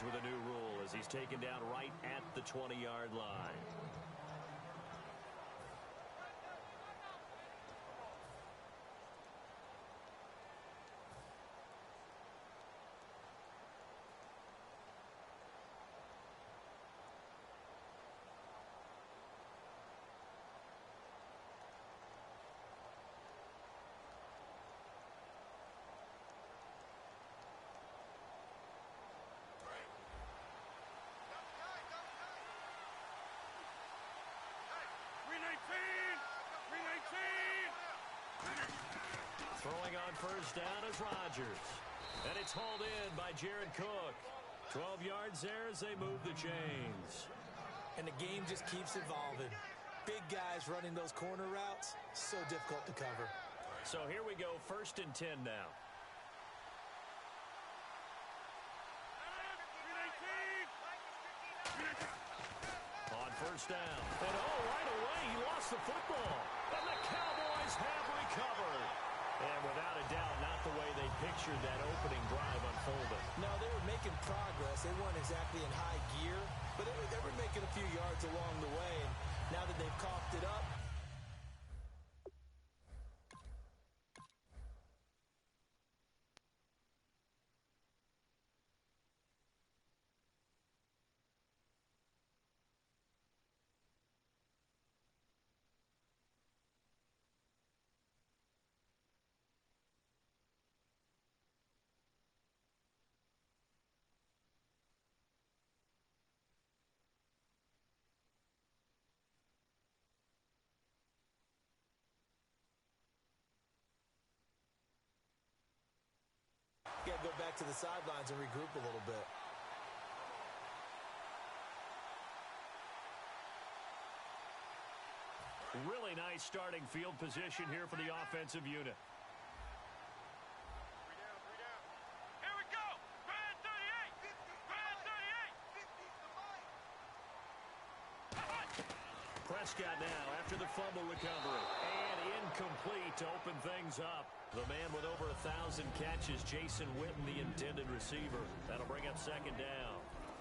yards with a new rule as he's taken down right at the 20-yard line. Throwing on first down is Rodgers. And it's hauled in by Jared Cook. 12 yards there as they move the chains. And the game just keeps evolving. Big guys running those corner routes, so difficult to cover. So here we go, 1st and 10 now. On first down. And right away, he lost the football. And the Cowboys have recovered. And without a doubt, not the way they pictured that opening drive unfolding. No, they were making progress. They weren't exactly in high gear, but they were making a few yards along the way. And now that they've coughed it up, got to go back to the sidelines and regroup a little bit. Really nice starting field position here for the offensive unit. Here we go. Brad 38. Brad 38. Prescott now after the fumble recovery. And incomplete to open things up. The man with over 1,000 catches, Jason Witten, the intended receiver. That'll bring up 2nd down.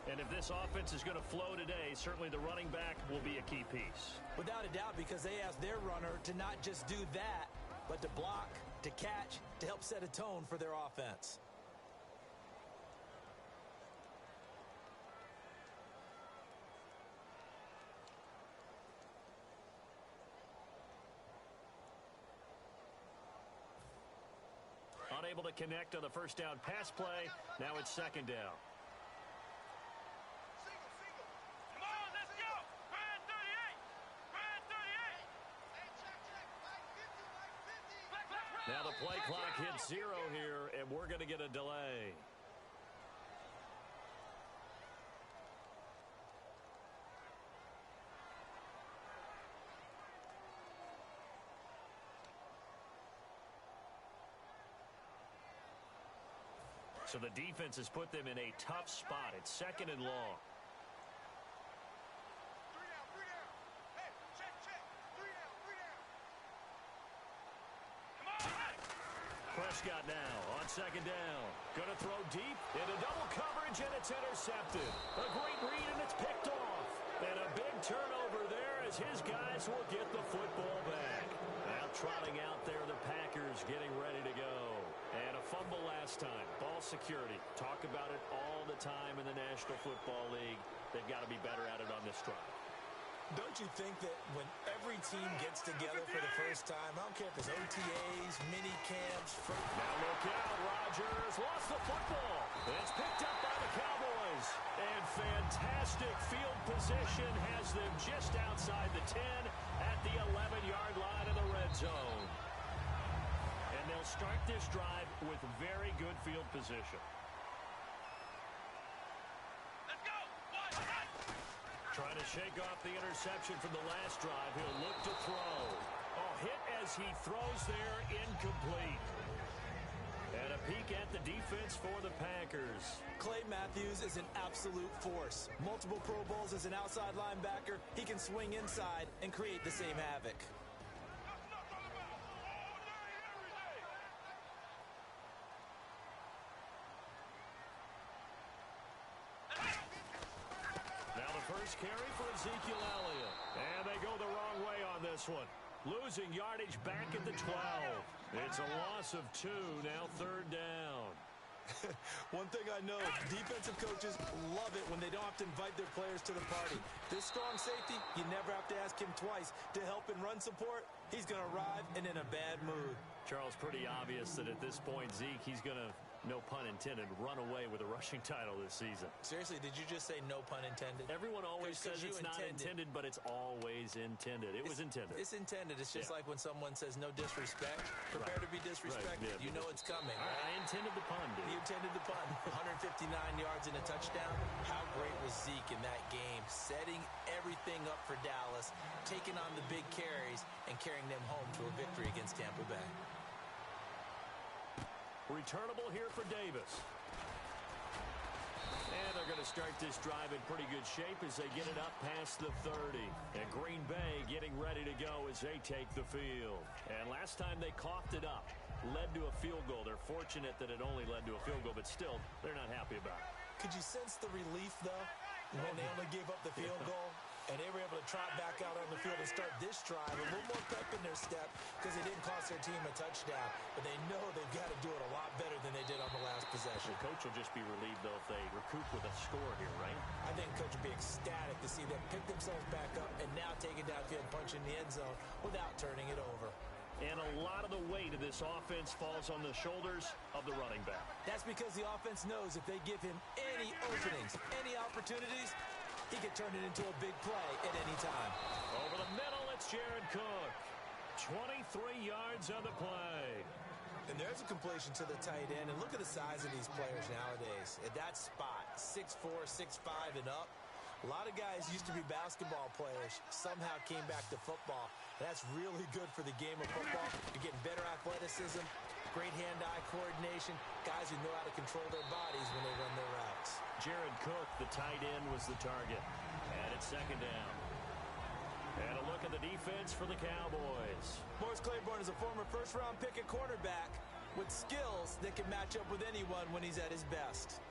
And if this offense is going to flow today, certainly the running back will be a key piece. Without a doubt, because they asked their runner to not just do that, but to block, to catch, to help set a tone for their offense. Unable to connect on the first down pass play. Now it's 2nd down. Come on, let's go. Brad 38. Brad 38. Now the play clock hits 0 here, and we're going to get a delay. So the defense has put them in a tough spot. It's 2nd and long. 3 down. Hey, check. 3 down. Come on. Prescott now on 2nd down. Going to throw deep into double coverage, and it's intercepted. A great read, and it's picked off. And a big turnover there as his guys will get the football back. Now trotting out there, the Packers getting ready to go. And a fumble last time. Ball security. Talk about it all the time in the National Football League. They've got to be better at it on this drive. Don't you think that when every team gets together for the first time, I don't care if it's OTAs, mini camps. Now look out, Rodgers lost the football. It's picked up by the Cowboys. And fantastic field position has them just outside the 10 at the 11-yard line in the red zone. And they'll start this drive with very good field position. Trying to shake off the interception from the last drive. He'll look to throw. Oh, hit as he throws there, incomplete. And a peek at the defense for the Packers. Clay Matthews is an absolute force. Multiple Pro Bowls as an outside linebacker. He can swing inside and create the same havoc. first carry for Ezekiel Elliott. And they go the wrong way on this one. Losing yardage back at the 12. It's a loss of 2, now third down. One thing I know, defensive coaches love it when they don't have to invite their players to the party. This strong safety, you never have to ask him twice to help in run support. He's going to arrive and in a bad mood. Charles, pretty obvious that at this point, Zeke, he's going to, no pun intended, run away with a rushing title this season. Seriously, did you just say no pun intended? Everyone always says it's not intended, but it's always intended. It was intended. It's intended. It's just like when someone says no disrespect. Prepare to be disrespected. Right. Yeah, you know it's coming. I intended the pun, dude. He intended the pun. 159 yards and a touchdown. How great was Zeke in that game? Setting everything up for Dallas, taking on the big carries, and carrying them home to a victory against Tampa Bay. Returnable here for Davis. And they're going to start this drive in pretty good shape as they get it up past the 30. And Green Bay getting ready to go as they take the field. And last time they coughed it up, led to a field goal. They're fortunate that it only led to a field goal, but still, they're not happy about it. Could you sense the relief, though, when they only gave up the field goal? And they were able to trot back out on the field and start this drive a little more pep in their step because they didn't cost their team a touchdown. But they know they've got to do it a lot better than they did on the last possession. The coach will just be relieved, though, if they recoup with a score here, right? I think the coach will be ecstatic to see them pick themselves back up and now take it downfield, punch in the end zone without turning it over. And a lot of the weight of this offense falls on the shoulders of the running back. That's because the offense knows if they give him any openings, any opportunities, he can turn it into a big play at any time. Over the middle, it's Jared Cook. 23 yards on the play. And there's a completion to the tight end. And look at the size of these players nowadays. At that spot, 6'4", 6'5", and up. A lot of guys used to be basketball players, somehow came back to football. That's really good for the game of football. You're getting better athleticism, great hand-eye coordination, guys who know how to control their bodies when they run their routes. Jared Cook, the tight end, was the target. And it's second down. And a look at the defense for the Cowboys. Morris Claiborne is a former first-round pick at cornerback with skills that can match up with anyone when he's at his best.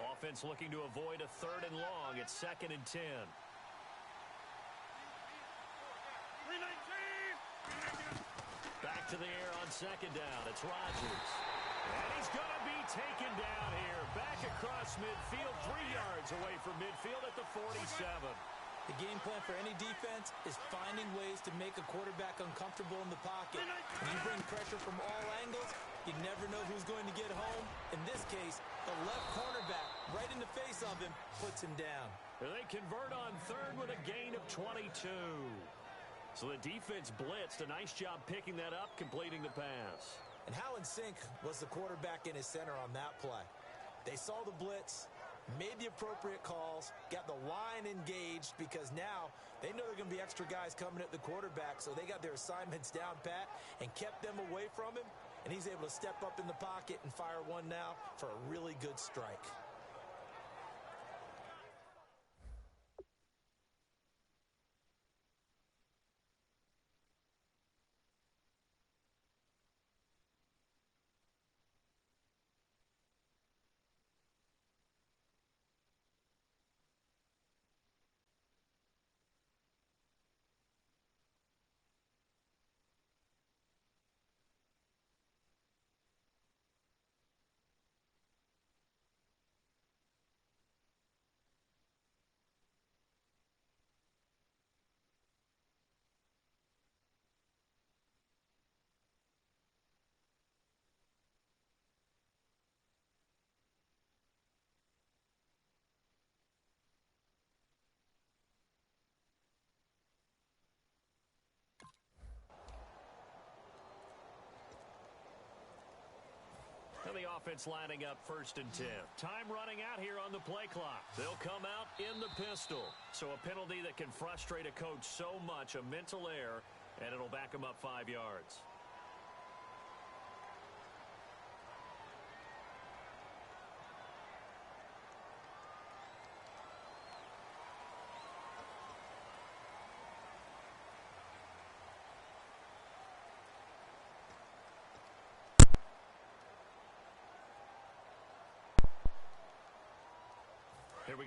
Offense looking to avoid a third and long. It's 2nd and 10. Back to the air on second down. It's Rodgers. And he's going to be taken down here. Back across midfield, 3 yards away from midfield at the 47. The game plan for any defense is finding ways to make a quarterback uncomfortable in the pocket. When you bring pressure from all angles, you never know who's going to get home. In this case, the left cornerback, right in the face of him, puts him down. And they convert on third with a gain of 22. So the defense blitzed. A nice job picking that up, completing the pass. And how in sync was the quarterback in his center on that play? They saw the blitz, made the appropriate calls, got the line engaged because now they know there are going to be extra guys coming at the quarterback, so they got their assignments down pat and kept them away from him, and he's able to step up in the pocket and fire one now for a really good strike. And the offense lining up 1st and 10. Time running out here on the play clock. They'll come out in the pistol. So a penalty that can frustrate a coach so much, a mental error, and it'll back him up 5 yards.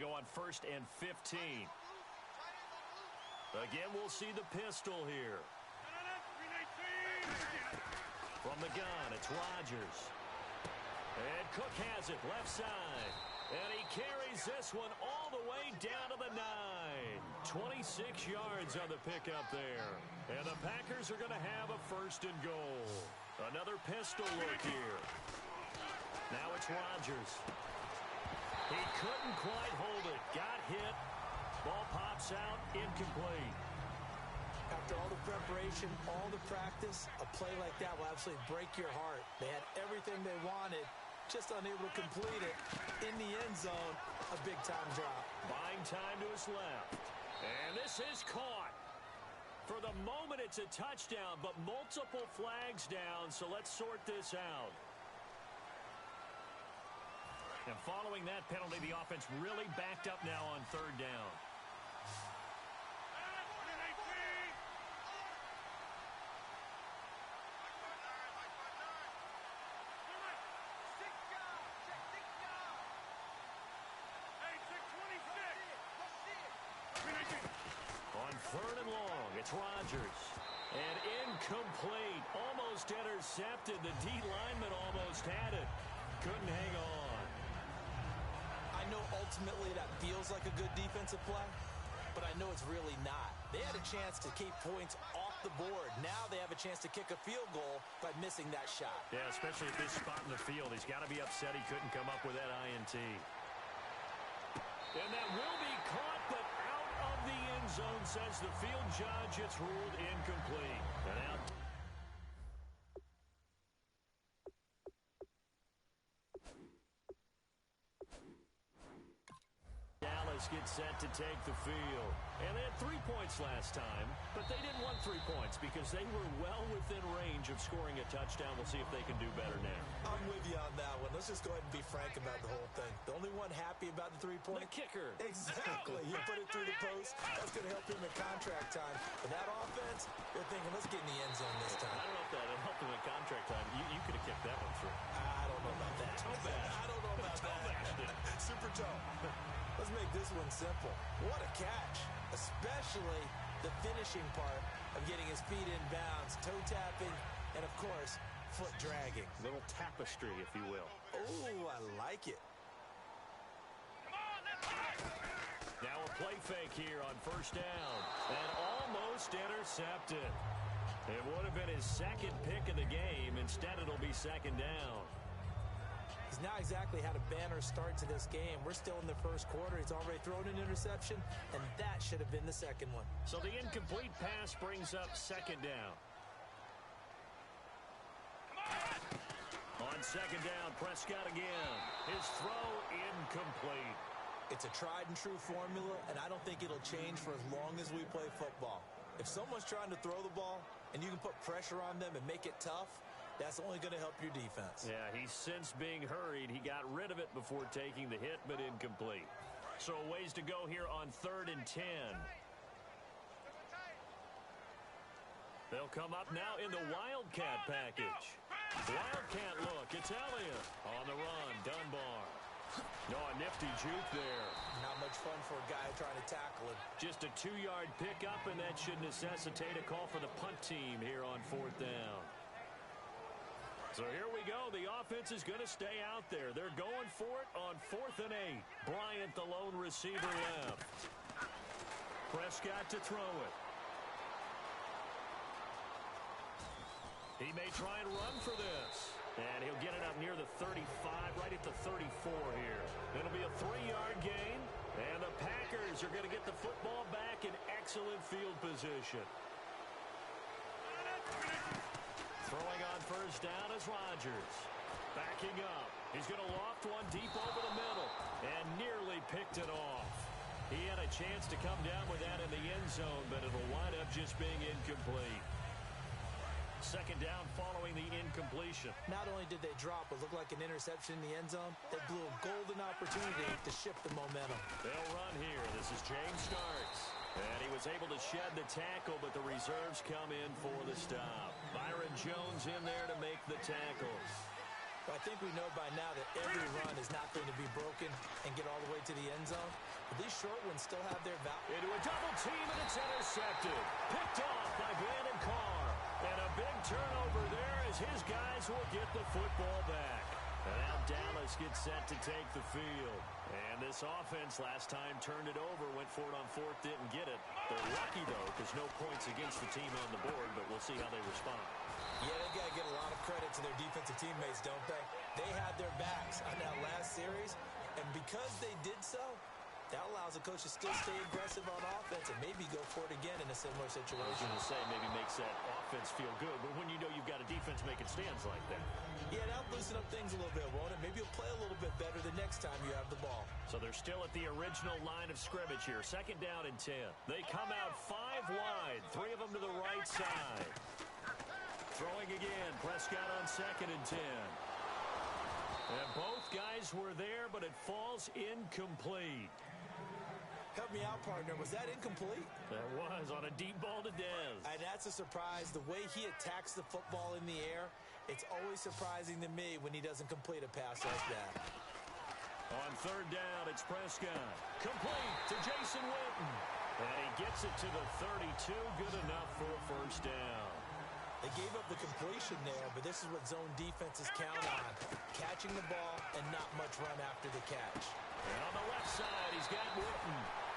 go on 1st and 15. Again, we'll see the pistol here. From the gun, it's Rodgers. And Cook has it, left side. And he carries this one all the way down to the 9. 26 yards on the pickup there. And the Packers are going to have a 1st and goal. Another pistol look here. Now it's Rodgers. He couldn't quite hold it. Got hit. Ball pops out, incomplete. After all the preparation, all the practice, a play like that will absolutely break your heart. They had everything they wanted, just unable to complete it. In the end zone, a big-time drop. Buying time to his left. And this is caught. For the moment, it's a touchdown, but multiple flags down, so let's sort this out. And following that penalty, the offense really backed up now on 3rd down. On 3rd and long, it's Rodgers. And incomplete. Almost intercepted. The D lineman almost had it. Couldn't hang on. I know ultimately that feels like a good defensive play, but I know it's really not. They had a chance to keep points off the board. Now they have a chance to kick a field goal by missing that shot. Yeah, especially at this spot in the field. He's got to be upset he couldn't come up with that INT. And that will be caught, but out of the end zone, says the field judge. It's ruled incomplete. And out. Dallas gets set to take the field. And they had 3 points last time, but they didn't want 3 points because they were well within range of scoring a touchdown. We'll see if they can do better now. I'm with you on that one. Let's just go ahead and be frank about the whole thing. The only one happy about the 3-point? The kicker. Exactly. You put it through the post. That's going to help him in contract time. But that offense, they're thinking, let's get in the end zone this time. I don't know if that helped him in contract time. You could have kicked that one through. I don't know about that. Toe bash. I don't know about that. Super toe. Let's make this one simple. What a catch. Especially the finishing part of getting his feet in bounds, toe tapping, and of course, foot dragging. Little tapestry, if you will. Oh, I like it. Now a play fake here on 1st down. And almost intercepted. It would have been his 2nd pick of the game. Instead, it'll be 2nd down. He's not exactly had a banner start to this game. We're still in the 1st quarter. He's already thrown an interception, and that should have been the 2nd one. So the incomplete pass brings up 2nd down. On 2nd down, Prescott again. His throw incomplete. It's a tried and true formula, and I don't think it'll change for as long as we play football. If someone's trying to throw the ball and you can put pressure on them and make it tough, that's only going to help your defense. Yeah, he's since being hurried. He got rid of it before taking the hit, but incomplete. So a ways to go here on 3rd and 10. They'll come up now in the Wildcat package. Wildcat look, it's Elliott on the run, Dunbar. No, a nifty juke there. Not much fun for a guy trying to tackle him. Just a 2-yard pickup, and that should necessitate a call for the punt team here on 4th down. So here we go. The offense is going to stay out there. They're going for it on 4th and 8. Bryant, the lone receiver, left. Prescott to throw it. He may try and run for this. And he'll get it up near the 35, right at the 34 here. It'll be a 3-yard gain. And the Packers are going to get the football back in excellent field position. Throwing on 1st down is Rodgers. Backing up. He's going to loft one deep over the middle. And nearly picked it off. He had a chance to come down with that in the end zone, but it'll wind up just being incomplete. 2nd down following the incompletion. Not only did they drop what looked like an interception in the end zone, they blew a golden opportunity to shift the momentum. They'll run here. This is James Starks. And he was able to shed the tackle, but the reserves come in for the stop. Byron Jones in there to make the tackle. I think we know by now that every run is not going to be broken and get all the way to the end zone. But these short ones still have their value. Into a double team, and it's intercepted. Picked off by Brandon Carr. And a big turnover there as his guys will get the football back. And now Dallas gets set to take the field. And this offense last time turned it over, went for it on fourth, didn't get it. They're lucky, though, because no points against the team on the board, but we'll see how they respond. Yeah, they got to get a lot of credit to their defensive teammates, don't they? They had their backs on that last series, and because they did so, that allows the coach to still stay aggressive on offense and maybe go for it again in a similar situation. I was going to say maybe makes that offense feel good, but when you know you've got a defense making stands like that. Yeah, that'll loosen up things a little bit, won't it? Maybe you'll play a little bit better the next time you have the ball. So they're still at the original line of scrimmage here. Second down and 10. They come out 5 wide, 3 of them to the right side. Throwing again, Prescott on second and 10. And both guys were there, but it falls incomplete. Help me out, partner. Was that incomplete? That was on a deep ball to Dez. And that's a surprise. The way he attacks the football in the air, it's always surprising to me when he doesn't complete a pass like that. On third down, it's Prescott. Complete to Jason Witten. And he gets it to the 32. Good enough for a first down. They gave up the completion there, but this is what zone defenses count on. Catching the ball and not much run after the catch. And on the left side, he's got Witten.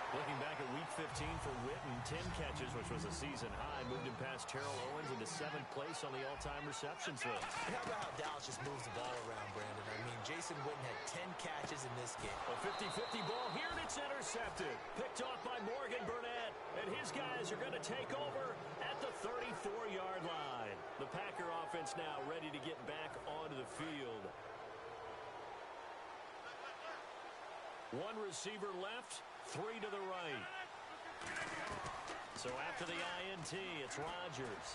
Looking back at Week 15 for Witten, 10 catches, which was a season high. Moved him past Terrell Owens into 7th place on the all-time receptions list. And how about how Dallas just moves the ball around, Brandon? I mean, Jason Witten had 10 catches in this game. A 50-50 ball here, and it's intercepted. Picked off by Morgan Burnett. And his guys are going to take over at the 34-yard line. The Packer offense now ready to get back onto the field. One receiver left, 3 to the right. So after the INT, it's Rodgers.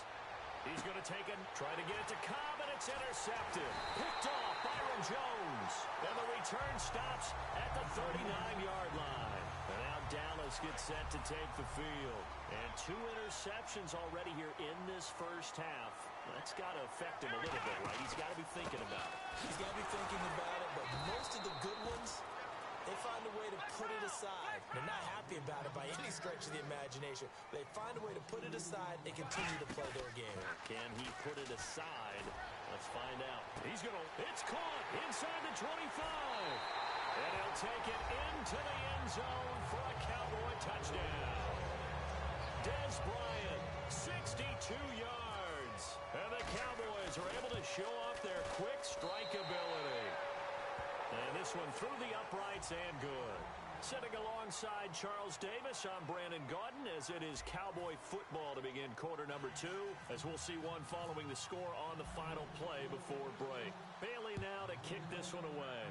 He's going to take it, try to get it to Cobb, and it's intercepted. Picked off Byron Jones. And the return stops at the 39-yard line. And now Dallas gets set to take the field. And 2 interceptions already here in this first half. That's got to affect him a little bit, right? He's got to be thinking about it. He's got to be thinking about it, but most of the good ones, they find a way to put it aside. They're not happy about it by any stretch of the imagination. They find a way to put it aside and continue to play their game. Can he put it aside? Let's find out. He's going to, it's caught inside the 25. And he'll take it into the end zone for a Cowboy touchdown. Dez Bryant, 62 yards. And the Cowboys are able to show off their quick strike ability. And this one through the uprights and good. Sitting alongside Charles Davis, I'm Brandon Gaudin as it is Cowboy football to begin quarter number 2. As we'll see one following the score on the final play before break. Bailey now to kick this one away.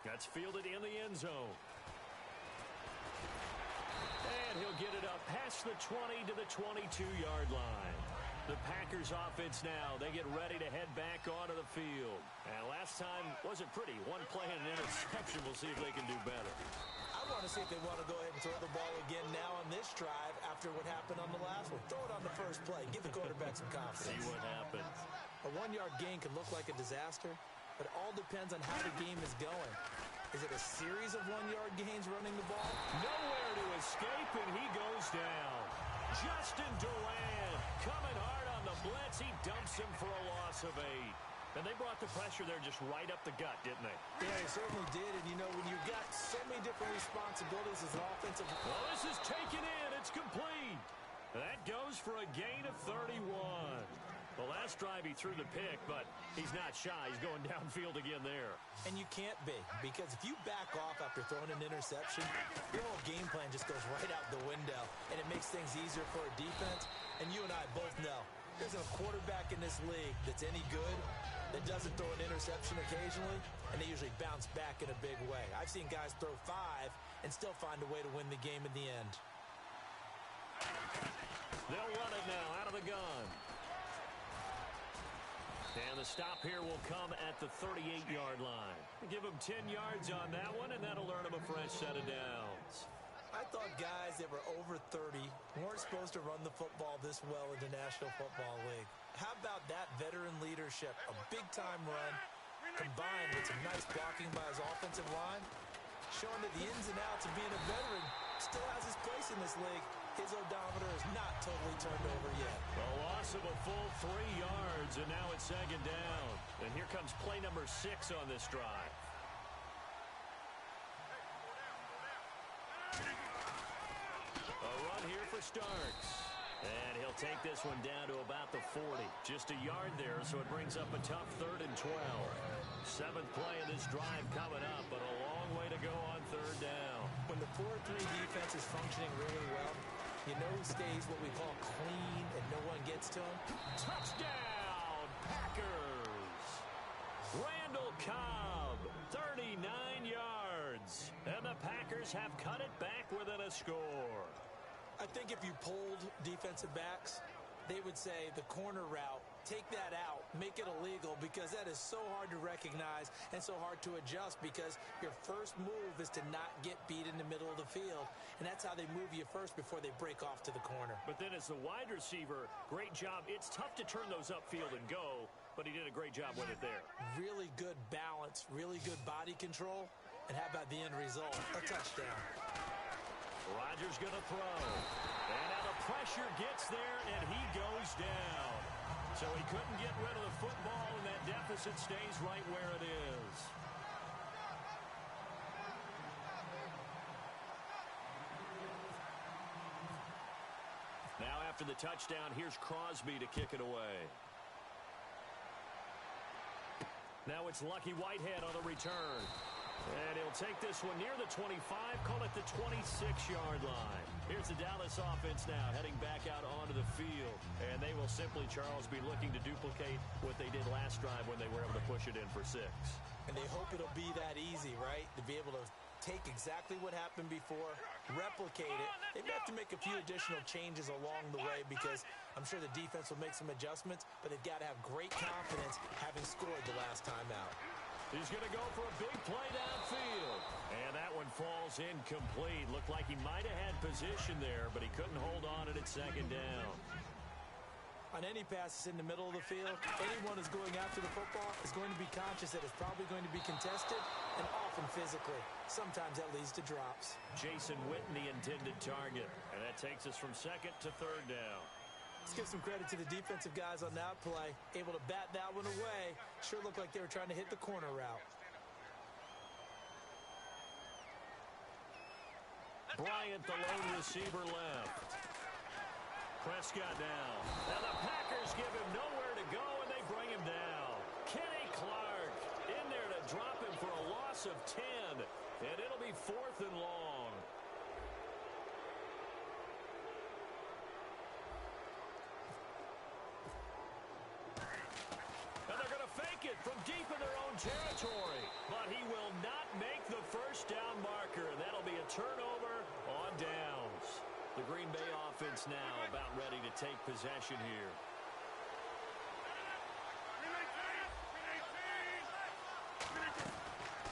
That's fielded in the end zone. And he'll get it up past the 20 to the 22-yard line. The Packers offense now, they get ready to head back onto the field. And last time wasn't pretty. One play and an interception. We'll see if they can do better. I want to see if they want to go ahead and throw the ball again now on this drive after what happened on the last one. Throw it on the first play. Give the quarterback some confidence. See what happens. A 1-yard gain can look like a disaster, but it all depends on how the game is going. Is it a series of 1-yard gains running the ball? Nowhere to escape, and he goes down. Justin Durant coming hard on the blitz. He dumps him for a loss of 8. And they brought the pressure there just right up the gut, didn't they? Yeah, they certainly did. And, you know, when you've got so many different responsibilities as an offensive... Well, this is taken in. It's complete. That goes for a gain of 31. The last drive he threw the pick, but he's not shy. He's going downfield again there. And you can't be, because if you back off after throwing an interception, your whole game plan just goes right out the window, and it makes things easier for a defense. And you and I both know there's a quarterback in this league that's any good that doesn't throw an interception occasionally, and they usually bounce back in a big way. I've seen guys throw 5 and still find a way to win the game in the end. They'll run it now out of the gun. And the stop here will come at the 38-yard line. Give them 10 yards on that one, and that'll earn them a fresh set of downs. I thought guys that were over 30 weren't supposed to run the football this well in the National Football League. How about that veteran leadership? leadership, a big-time run, combined with some nice blocking by his offensive line, showing that the ins and outs of being a veteran still has his place in this league. His odometer is not totally turned over yet. A loss of a full 3 yards, and now it's second down. And here comes play number 6 on this drive. A run here for Starks. And he'll take this one down to about the 40. Just a yard there, so it brings up a tough 3rd and 12. 7th play of this drive coming up, but a long way to go on 3rd down. When the 4-3 defense is functioning really well, you know who stays what we call clean and no one gets to him? Touchdown, Packers! Randall Cobb, 39 yards. And the Packers have cut it back within a score. I think if you polled defensive backs, they would say the corner route, take that out, make it illegal, because that is so hard to recognize and so hard to adjust, because your first move is to not get beat in the middle of the field, and that's how they move you first before they break off to the corner. But then as the wide receiver, great job. It's tough to turn those upfield and go, but he did a great job with it there. Really good balance, really good body control, and how about the end result? A touchdown. Rodgers going to throw. And now the pressure gets there, and he goes down. So he couldn't get rid of the football, and that deficit stays right where it is. Now after the touchdown, here's Crosby to kick it away. Now it's Lucky Whitehead on the return. And he'll take this one near the 25, call it the 26-yard line. Here's the Dallas offense now heading back out onto the field. And they will simply, Charles, be looking to duplicate what they did last drive when they were able to push it in for 6. And they hope it'll be that easy, right? To be able to take exactly what happened before, replicate it. They may have to make a few additional changes along the way, because I'm sure the defense will make some adjustments, but they've got to have great confidence having scored the last time out. He's going to go for a big play downfield. And that one falls incomplete. Looked like he might have had position there, but he couldn't hold on at second down. On any passes in the middle of the field, anyone who's going after the football is going to be conscious that it's probably going to be contested, and often physically. Sometimes that leads to drops. Jason Witten, the intended target. And that takes us from 2nd to 3rd down. Let's give some credit to the defensive guys on that play. Able to bat that one away. Sure looked like they were trying to hit the corner route. Bryant, the lone receiver, left. Prescott now. Now the Packers give him nowhere to go, and they bring him down. Kenny Clark in there to drop him for a loss of 10. And it'll be 4th and long. And they're going to fake it from deep in their own territory. But he will not make the first down marker. And that'll be a turnover on downs. The Green Bay offense now about ready to take possession here.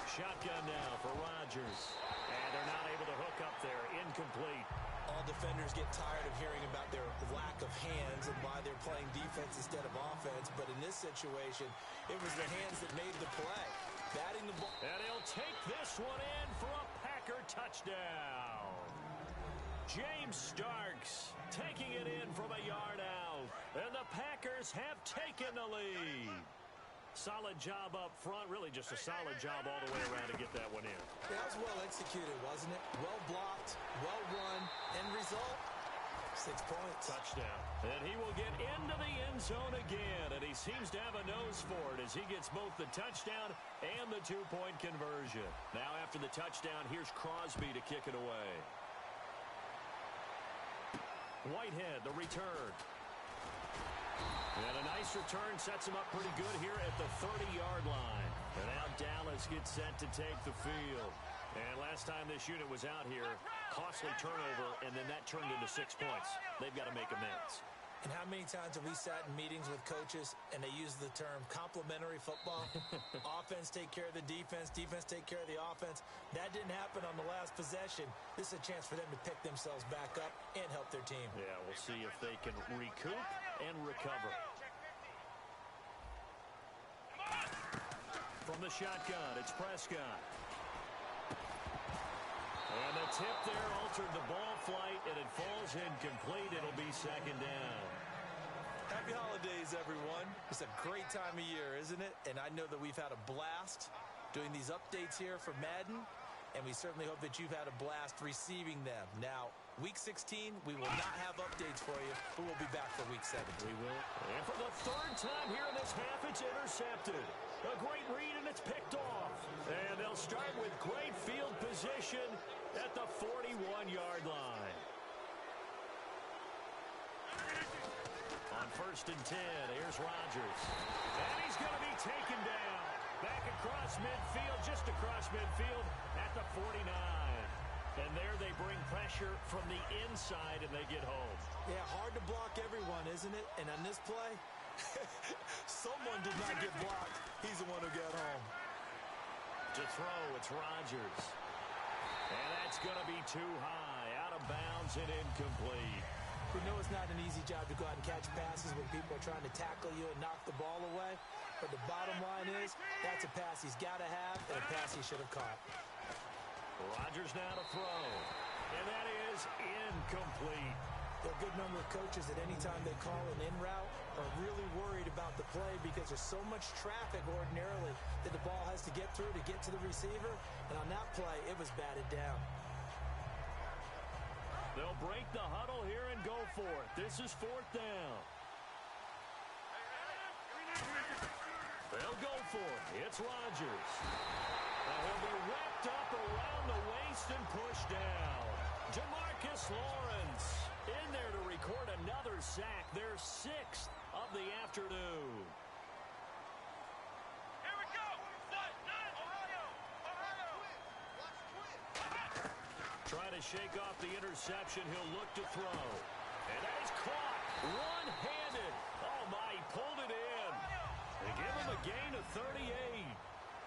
Shotgun now for Rodgers. And they're not able to hook up there. Incomplete. All defenders get tired of hearing about their lack of hands and why they're playing defense instead of offense. But in this situation, it was the hands that made the play. Batting the ball. And he'll take this one in for a Packer touchdown. James Starks taking it in from a yard out. And the Packers have taken the lead. Solid job up front. Really just a solid job all the way around to get that one in. That was well executed, wasn't it? Well blocked, well run. End result, 6 points. Touchdown. And he will get into the end zone again. And he seems to have a nose for it as he gets both the touchdown and the 2-point conversion. Now after the touchdown, here's Crosby to kick it away. Whitehead, the return. And a nice return sets him up pretty good here at the 30-yard line. And now Dallas gets set to take the field. And last time this unit was out here, costly turnover, and then that turned into 6 points. They've got to make amends. And how many times have we sat in meetings with coaches and they use the term complementary football? Offense take care of the defense, defense take care of the offense. That didn't happen on the last possession. This is a chance for them to pick themselves back up and help their team. Yeah, we'll see if they can recoup and recover. the shotgun. It's Prescott. And the tip there altered the ball flight, and it falls incomplete. It'll be second down. Happy holidays, everyone. It's a great time of year, isn't it? And I know that we've had a blast doing these updates here for Madden, and we certainly hope that you've had a blast receiving them. Now, Week 16, we will not have updates for you, but we'll be back for Week 17. We will. And for the third time here in this half, it's intercepted. A great read, and it's picked off. And they'll start with great field position at the 41-yard line. On 1st and 10, here's Rodgers. And he's going to be taken down. Back across midfield, just across midfield at the 49. And there they bring pressure from the inside, and they get home. Yeah, hard to block everyone, isn't it? And on this play, someone did not get blocked. He's the one who got home. To throw, it's Rodgers. And that's going to be too high. Out of bounds and incomplete. We know it's not an easy job to go out and catch passes when people are trying to tackle you and knock the ball away. But the bottom line is, that's a pass he's got to have and a pass he should have caught. Rodgers now to throw. And that is incomplete. There are a good number of coaches that any time they call an in route are really worried about the play because there's so much traffic ordinarily that the ball has to get through to get to the receiver. And on that play, it was batted down. They'll break the huddle here and go for it. This is 4th down. They'll go for it. It's Rodgers. Now he'll be wrapped up around the waist and pushed down. Jamarcus Lawrence in there to record another sack. Their 6th of the afternoon. Here we go. Ohio. Trying to shake off the interception. He'll look to throw. And that is caught. One-handed. Oh, my. He pulled it in. They give him a gain of 38.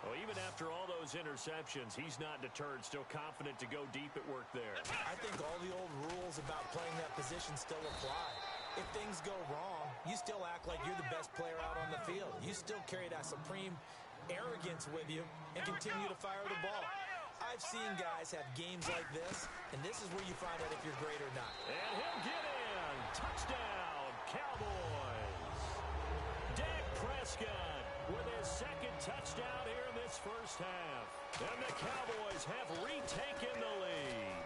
Well, even after all those interceptions, he's not deterred. Still confident to go deep at work there. I think all the old rules about playing that position still apply. If things go wrong, you still act like you're the best player out on the field. You still carry that supreme arrogance with you and continue to fire the ball. I've seen guys have games like this, and this is where you find out if you're great or not. And he'll get in. Touchdown, Cowboys. Dak Prescott with his 2nd touchdown here in this first half. And the Cowboys have retaken the lead.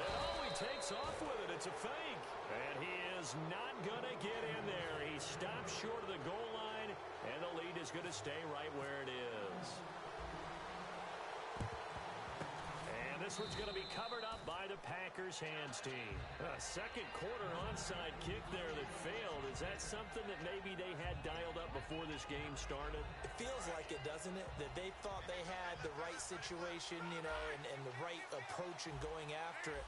And oh, he takes off with it. It's a fake. And he is not going to get in there. He stops short of the goal line, and the lead is going to stay right where it is. And this one's going to be covered up by the Packers hands team. A second quarter onside kick there that failed. Is that something that maybe they had dialed up before this game started? It feels like it, doesn't it? That they thought they had the right situation, you know, and the right approach in going after it.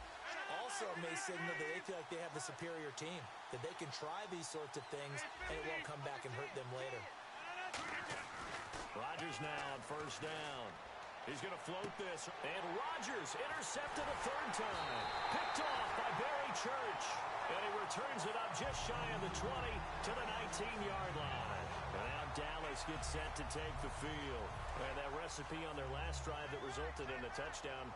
Also may signal that they feel like they have the superior team, that they can try these sorts of things and it won't come back and hurt them later. Rodgers now on 1st down. He's going to float this. And Rodgers intercepted a 3rd time. Picked off by Barry Church. And he returns it up just shy of the 20 to the 19-yard line. And now Dallas gets set to take the field. And that recipe on their last drive that resulted in a touchdown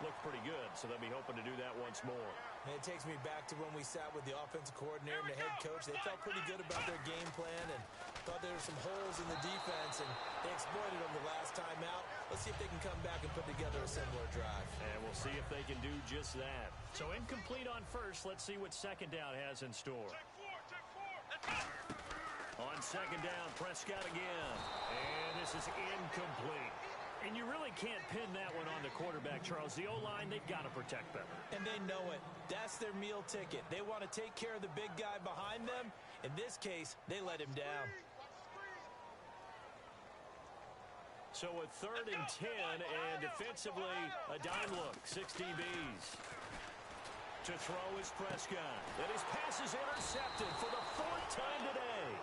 looked pretty good, so they'll be hoping to do that once more. And it takes me back to when we sat with the offensive coordinator and the head coach. They felt pretty good about their game plan and thought there were some holes in the defense, and they exploited them the last time out. Let's see if they can come back and put together a similar drive. And we'll see if they can do just that. So incomplete on 1st. Let's see what 2nd down has in store. Check 4. On 2nd down, Prescott again. And this is incomplete. And you really can't pin that one on the quarterback, Charles. The O-line, they've got to protect better. And they know it. That's their meal ticket. They want to take care of the big guy behind them. In this case, they let him down. So a 3rd and 10, and defensively, a dime look, 6 DBs. To throw is Prescott. And his pass is intercepted for the 4th time today.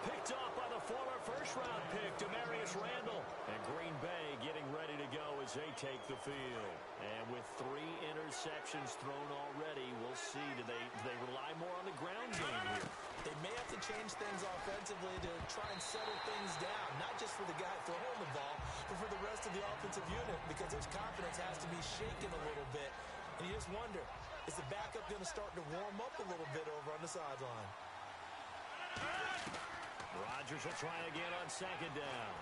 Picked off by the former first-round pick, Demarius Randall. And Green Bay getting ready to go as they take the field. And with 3 interceptions thrown already, we'll see. Do they rely more on the ground game here? They may have to change things offensively to try and settle things down, not just for the guy throwing the ball, but for the rest of the offensive unit, because his confidence has to be shaken a little bit. And you just wonder, is the backup going to start to warm up a little bit over on the sideline? Rodgers will try again on second down.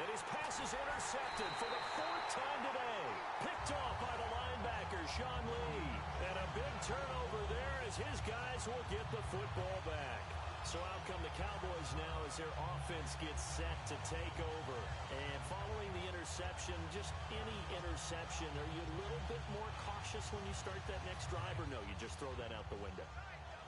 And his pass is intercepted for the fourth time today. Picked off by the linebacker, Sean Lee. And a big turnover there as his guys will get the football back. So out come the Cowboys now as their offense gets set to take over. And following the interception, just any interception, are you a little bit more cautious when you start that next drive, or no, you just throw that out the window?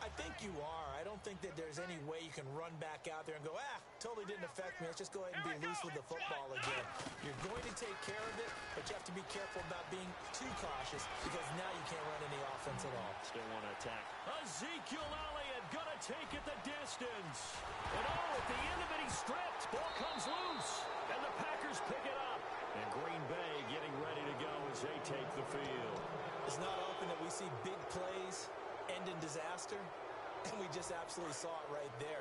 I think you are. I don't think that there's any way you can run back out there and go, totally didn't affect me. Let's just go ahead and be loose with the football again. You're going to take care of it, but you have to be careful about being too cautious because now you can't run any offense at all. Still want to attack. Ezekiel Elliott going to take it the distance. And at the end of it, he's stripped. Ball comes loose. And the Packers pick it up. And Green Bay getting ready to go as they take the field. It's not often that we see big plays end in disaster, and we just absolutely saw it right there.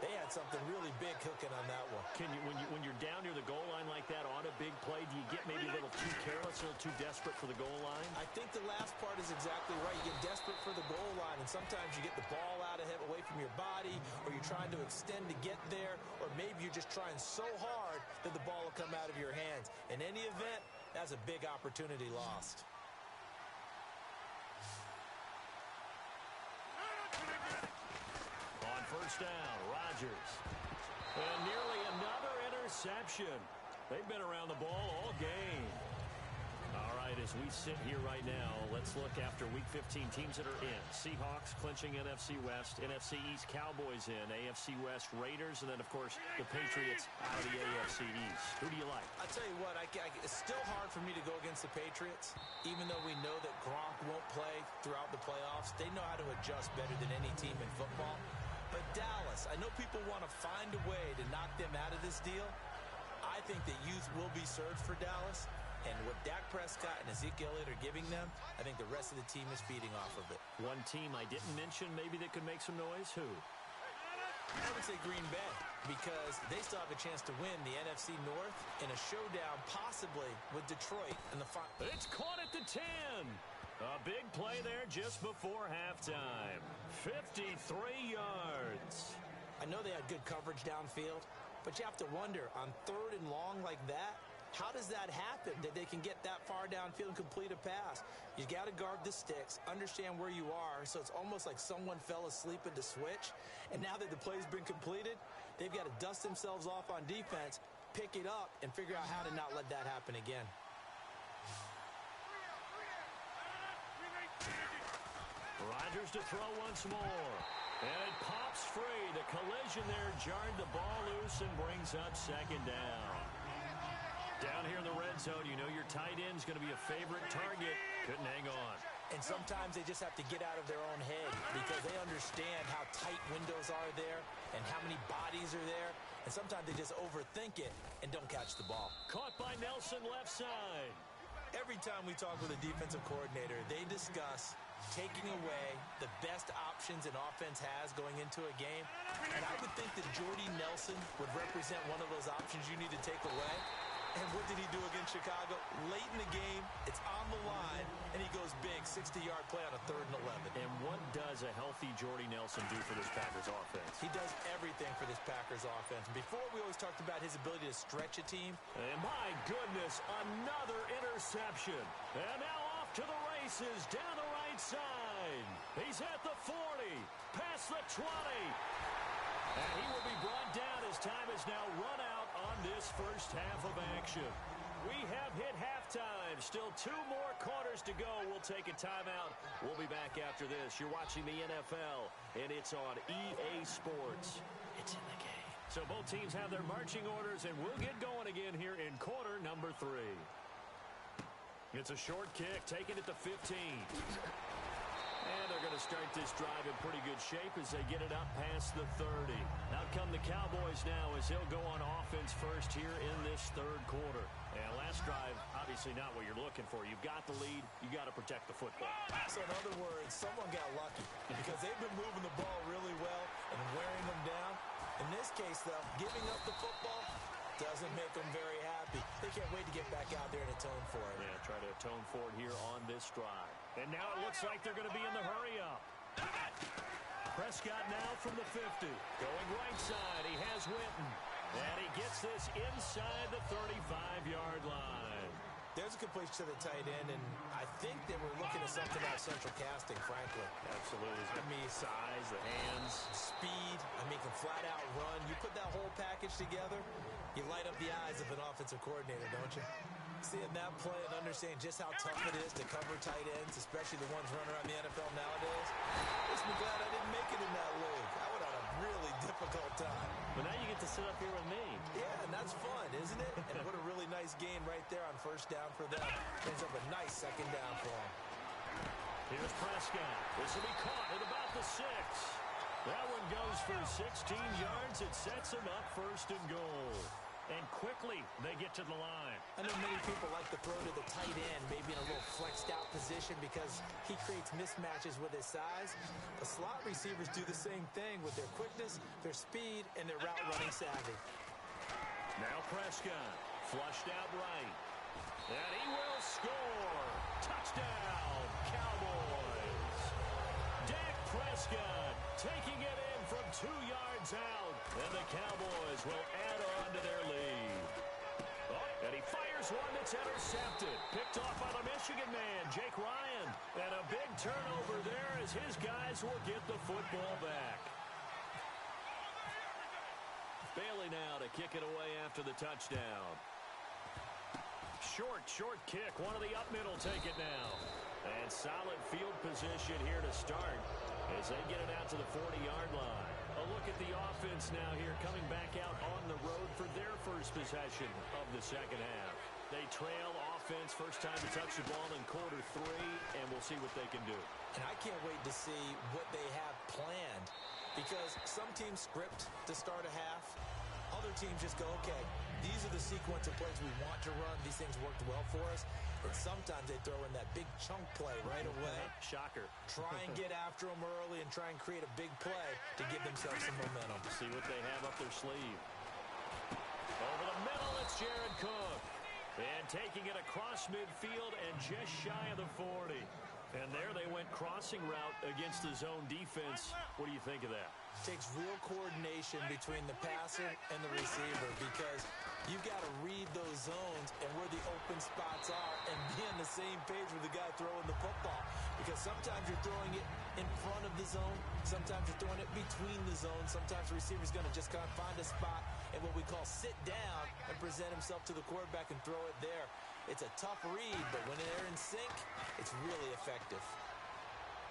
They had something really big cooking on that one. Can you, when you're down near the goal line like that on a big play, do you get maybe a little too careless, a little too desperate for the goal line? I think the last part is exactly right. You get desperate for the goal line, and sometimes you get the ball out of it, away from your body, or you're trying to extend to get there, or maybe you're just trying so hard that the ball will come out of your hands. In any event, that's a big opportunity lost. First down, Rodgers. And nearly another interception. They've been around the ball all game. All right, as we sit here right now, let's look after Week 15 teams that are in. Seahawks clinching NFC West, NFC East Cowboys in, AFC West Raiders, and then, of course, the Patriots out of the AFC East. Who do you like? I'll tell you what, it's still hard for me to go against the Patriots, even though we know that Gronk won't play throughout the playoffs. They know how to adjust better than any team in football. But Dallas, I know people want to find a way to knock them out of this deal. I think that youth will be served for Dallas. And what Dak Prescott and Ezekiel Elliott are giving them, I think the rest of the team is feeding off of it. One team I didn't mention maybe that could make some noise, who? I would say Green Bay, because they still have a chance to win the NFC North in a showdown possibly with Detroit in the final. It's caught at the 10. A big play there just before halftime. 53 yards. I know they had good coverage downfield, but you have to wonder, on third and long like that, how does that happen, that they can get that far downfield and complete a pass? You got to guard the sticks, understand where you are, so it's almost like someone fell asleep at the switch, and now that the play's been completed, they've got to dust themselves off on defense, pick it up, and figure out how to not let that happen again. Rodgers to throw once more. And it pops free. The collision there jarred the ball loose and brings up second down. Down here in the red zone, you know your tight end's going to be a favorite target. Couldn't hang on. And sometimes they just have to get out of their own head because they understand how tight windows are there and how many bodies are there. And sometimes they just overthink it and don't catch the ball. Caught by Nelson left side. Every time we talk with a defensive coordinator, they discuss taking away the best options an offense has going into a game. And I would think that Jordy Nelson would represent one of those options you need to take away. And what did he do against Chicago? Late in the game, it's on the line, and he goes big, 60-yard play on a 3rd and 11. And what does a healthy Jordy Nelson do for this Packers offense? He does everything for this Packers offense. Before, we always talked about his ability to stretch a team. And my goodness, another interception. And now off to the races down the right side. He's at the 40, past the 20. And he will be brought down as time is now run out on this first half of action. We have hit halftime. Still 2 more quarters to go. We'll take a timeout. We'll be back after this. You're watching the NFL, and it's on EA Sports. It's in the game. So both teams have their marching orders, and we'll get going again here in quarter number 3. It's a short kick, taking it to 15. And they're going to start this drive in pretty good shape as they get it up past the 30. Out come the Cowboys now as he'll go on offense first here in this third quarter. And last drive, obviously not what you're looking for. You've got the lead. You got to protect the football. So in other words, someone got lucky because they've been moving the ball really well and wearing them down. In this case, though, giving up the football doesn't make them very happy. They can't wait to get back out there and atone for it. Yeah, try to atone for it here on this drive. And now it looks like they're going to be in the hurry-up. Prescott now from the 50. Going right side, he has Winton. And he gets this inside the 35-yard line. There's a completion to the tight end, and I think they were looking at something out of central casting, frankly. Absolutely. I mean, size, the hands. Speed. I mean, can flat out run. You put that whole package together, you light up the eyes of an offensive coordinator, don't you? Seeing that play and understanding just how tough it is to cover tight ends, especially the ones running around the NFL nowadays, makes me glad I didn't make it in that league. I would have had a really difficult time. But now you get to sit up here with me. Yeah, and that's fun, isn't it? And what a really nice gain right there on first down for them. Ends up a nice second down for them. Here's Prescott. This will be caught at about the 6. That one goes for 16 yards. It sets him up first and goal. And quickly, they get to the line. I know many people like to throw to the tight end, maybe in a little flexed out position because he creates mismatches with his size. The slot receivers do the same thing with their quickness, their speed, and their route running savvy. Now Prescott, flushed out right. And he will score. Touchdown, Cowboys. Dak Prescott taking it in from 2 yards out. And the Cowboys will add on to their lead. Oh, and he fires one that's intercepted. Picked off by the Michigan man, Jake Ryan. And a big turnover there as his guys will get the football back. Bailey now to kick it away after the touchdown. Short kick. One of the up middle take it now. And solid field position here to start as they get it out to the 40-yard line. A look at the offense now here coming back out on the road for their first possession of the second half. They trail offense first time to touch the ball in quarter 3, and we'll see what they can do. And I can't wait to see what they have planned because some teams script to start a half. Other teams just go, okay, these are the sequence of plays we want to run. These things worked well for us. And sometimes they throw in that big chunk play right away. Shocker. Try and get after them early and try and create a big play to give themselves some momentum. See what they have up their sleeve. Over the middle, it's Jared Cook. And taking it across midfield and just shy of the 40. And there they went crossing route against the zone defense. What do you think of that? Takes real coordination between the passer and the receiver because you've got to read those zones and where the open spots are and be on the same page with the guy throwing the football. Because sometimes you're throwing it in front of the zone. Sometimes you're throwing it between the zones. Sometimes the receiver's going to just kind of find a spot and what we call sit down and present himself to the quarterback and throw it there. It's a tough read, but when they're in sync, it's really effective.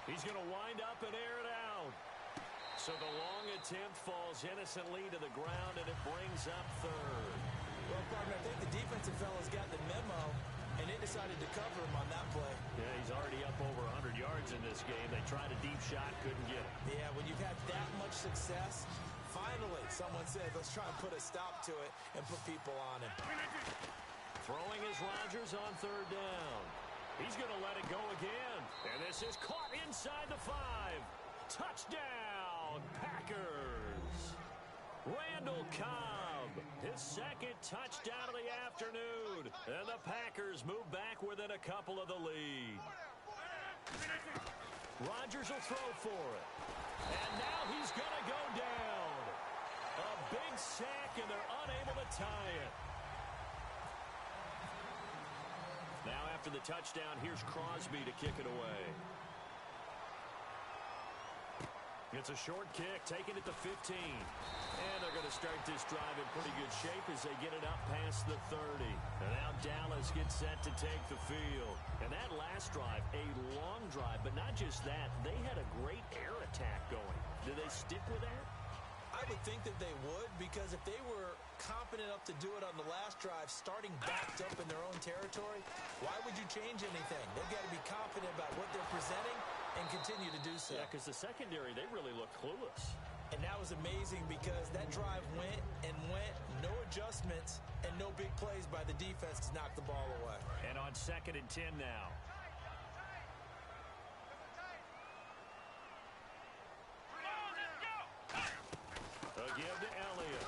He's going to wind up and air it out. So the long attempt falls innocently to the ground, and it brings up third. Well, partner, I think the defensive fellas got the memo, and they decided to cover him on that play. Yeah, he's already up over 100 yards in this game. They tried a deep shot, couldn't get it. Yeah, when you've had that much success, finally someone said, let's try and put a stop to it and put people on him. Throwing is Rodgers on third down. He's going to let it go again. And this is caught inside the 5. Touchdown, Packers. Randall Cobb, his second touchdown of the afternoon. And the Packers move back within a couple of the lead. Rodgers will throw for it. And now he's going to go down. A big sack, and they're unable to tie it. Now after the touchdown, here's Crosby to kick it away. It's a short kick, taking it to 15. And they're going to start this drive in pretty good shape as they get it up past the 30. And now Dallas gets set to take the field. And that last drive, a long drive, but not just that. They had a great air attack going. Do they stick with that? I would think that they would, because if they were confident enough to do it on the last drive, starting backed up in their own territory, why would you change anything? They've got to be confident about what they're presenting and continue to do so. Yeah, because the secondary, they really look clueless. And that was amazing because that drive adjustments and no big plays by the defense to knock the ball away. And on 2nd and 10 now. A give to Elliott.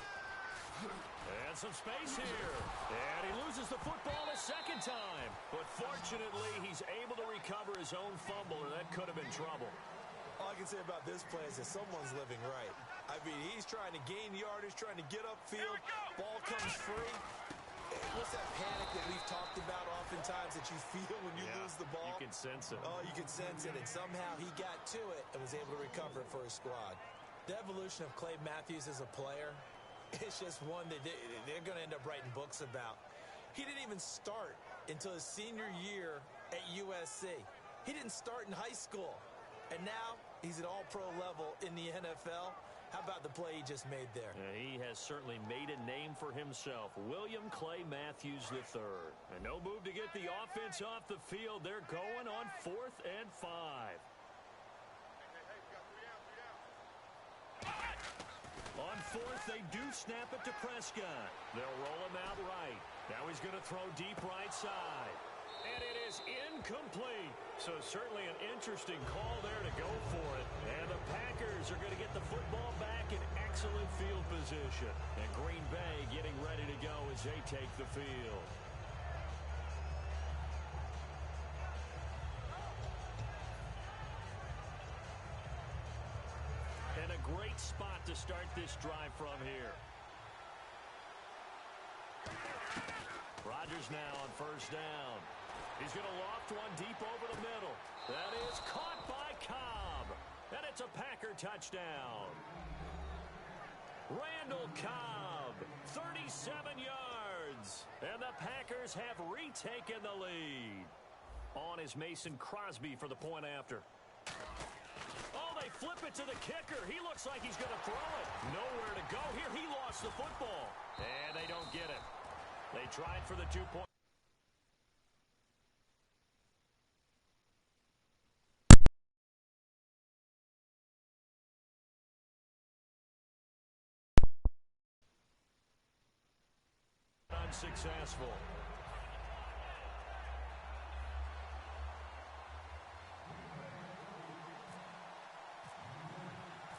And some space here. And he loses the football a second time. But fortunately, he's able to recover his own fumble, or that could have been trouble. All I can say about this play is that someone's living right. I mean, he's trying to gain yardage, trying to get upfield. Ball comes free. What's that panic that we've talked about oftentimes that you feel when you lose the ball? You can sense it. Oh, you can sense it. And somehow he got to it and was able to recover it for his squad. The evolution of Clay Matthews as a player, it's just one that they're going to end up writing books about. He didn't even start until his senior year at USC. He didn't start in high school. And now he's at all-pro level in the NFL. How about the play he just made there? He has certainly made a name for himself. William Clay Matthews III. And no move to get the offense off the field. They're going on 4th and 5. On 4th, they do snap it to Prescott. They'll roll him out right. Now he's going to throw deep right side. And it is incomplete. So certainly an interesting call there to go for it. And the Packers are going to get the football back in excellent field position. And Green Bay getting ready to go as they take the field. And a great spot to start this drive from here. Rodgers now on 1st down. He's going to loft one deep over the middle. That is caught by Cobb. And it's a Packer touchdown. Randall Cobb, 37 yards. And the Packers have retaken the lead. On is Mason Crosby for the point after. Oh, they flip it to the kicker. He looks like he's going to throw it. Nowhere to go here. He lost the football. And they don't get it. They tried for the 2-point. Unsuccessful.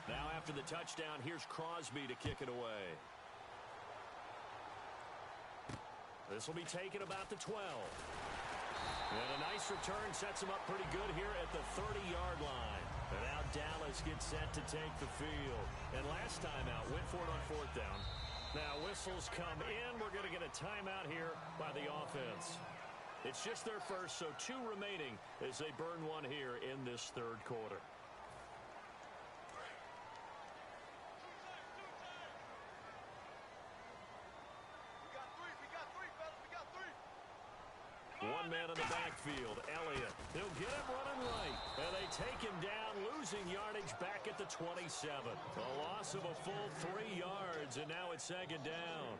Now after the touchdown, here's Crosby to kick it away. This will be taken about the 12. And a nice return sets him up pretty good here at the 30-yard line. And now Dallas gets set to take the field. And last time out, went for it on 4th down. Now whistles come in. We're going to get a timeout here by the offense. It's just their first, so 2 remaining as they burn one here in this 3rd quarter. One man in the backfield, Elliott. He'll get him running right. And they take him down, losing yardage back at the 27. A loss of a full 3 yards, and now it's 2nd down.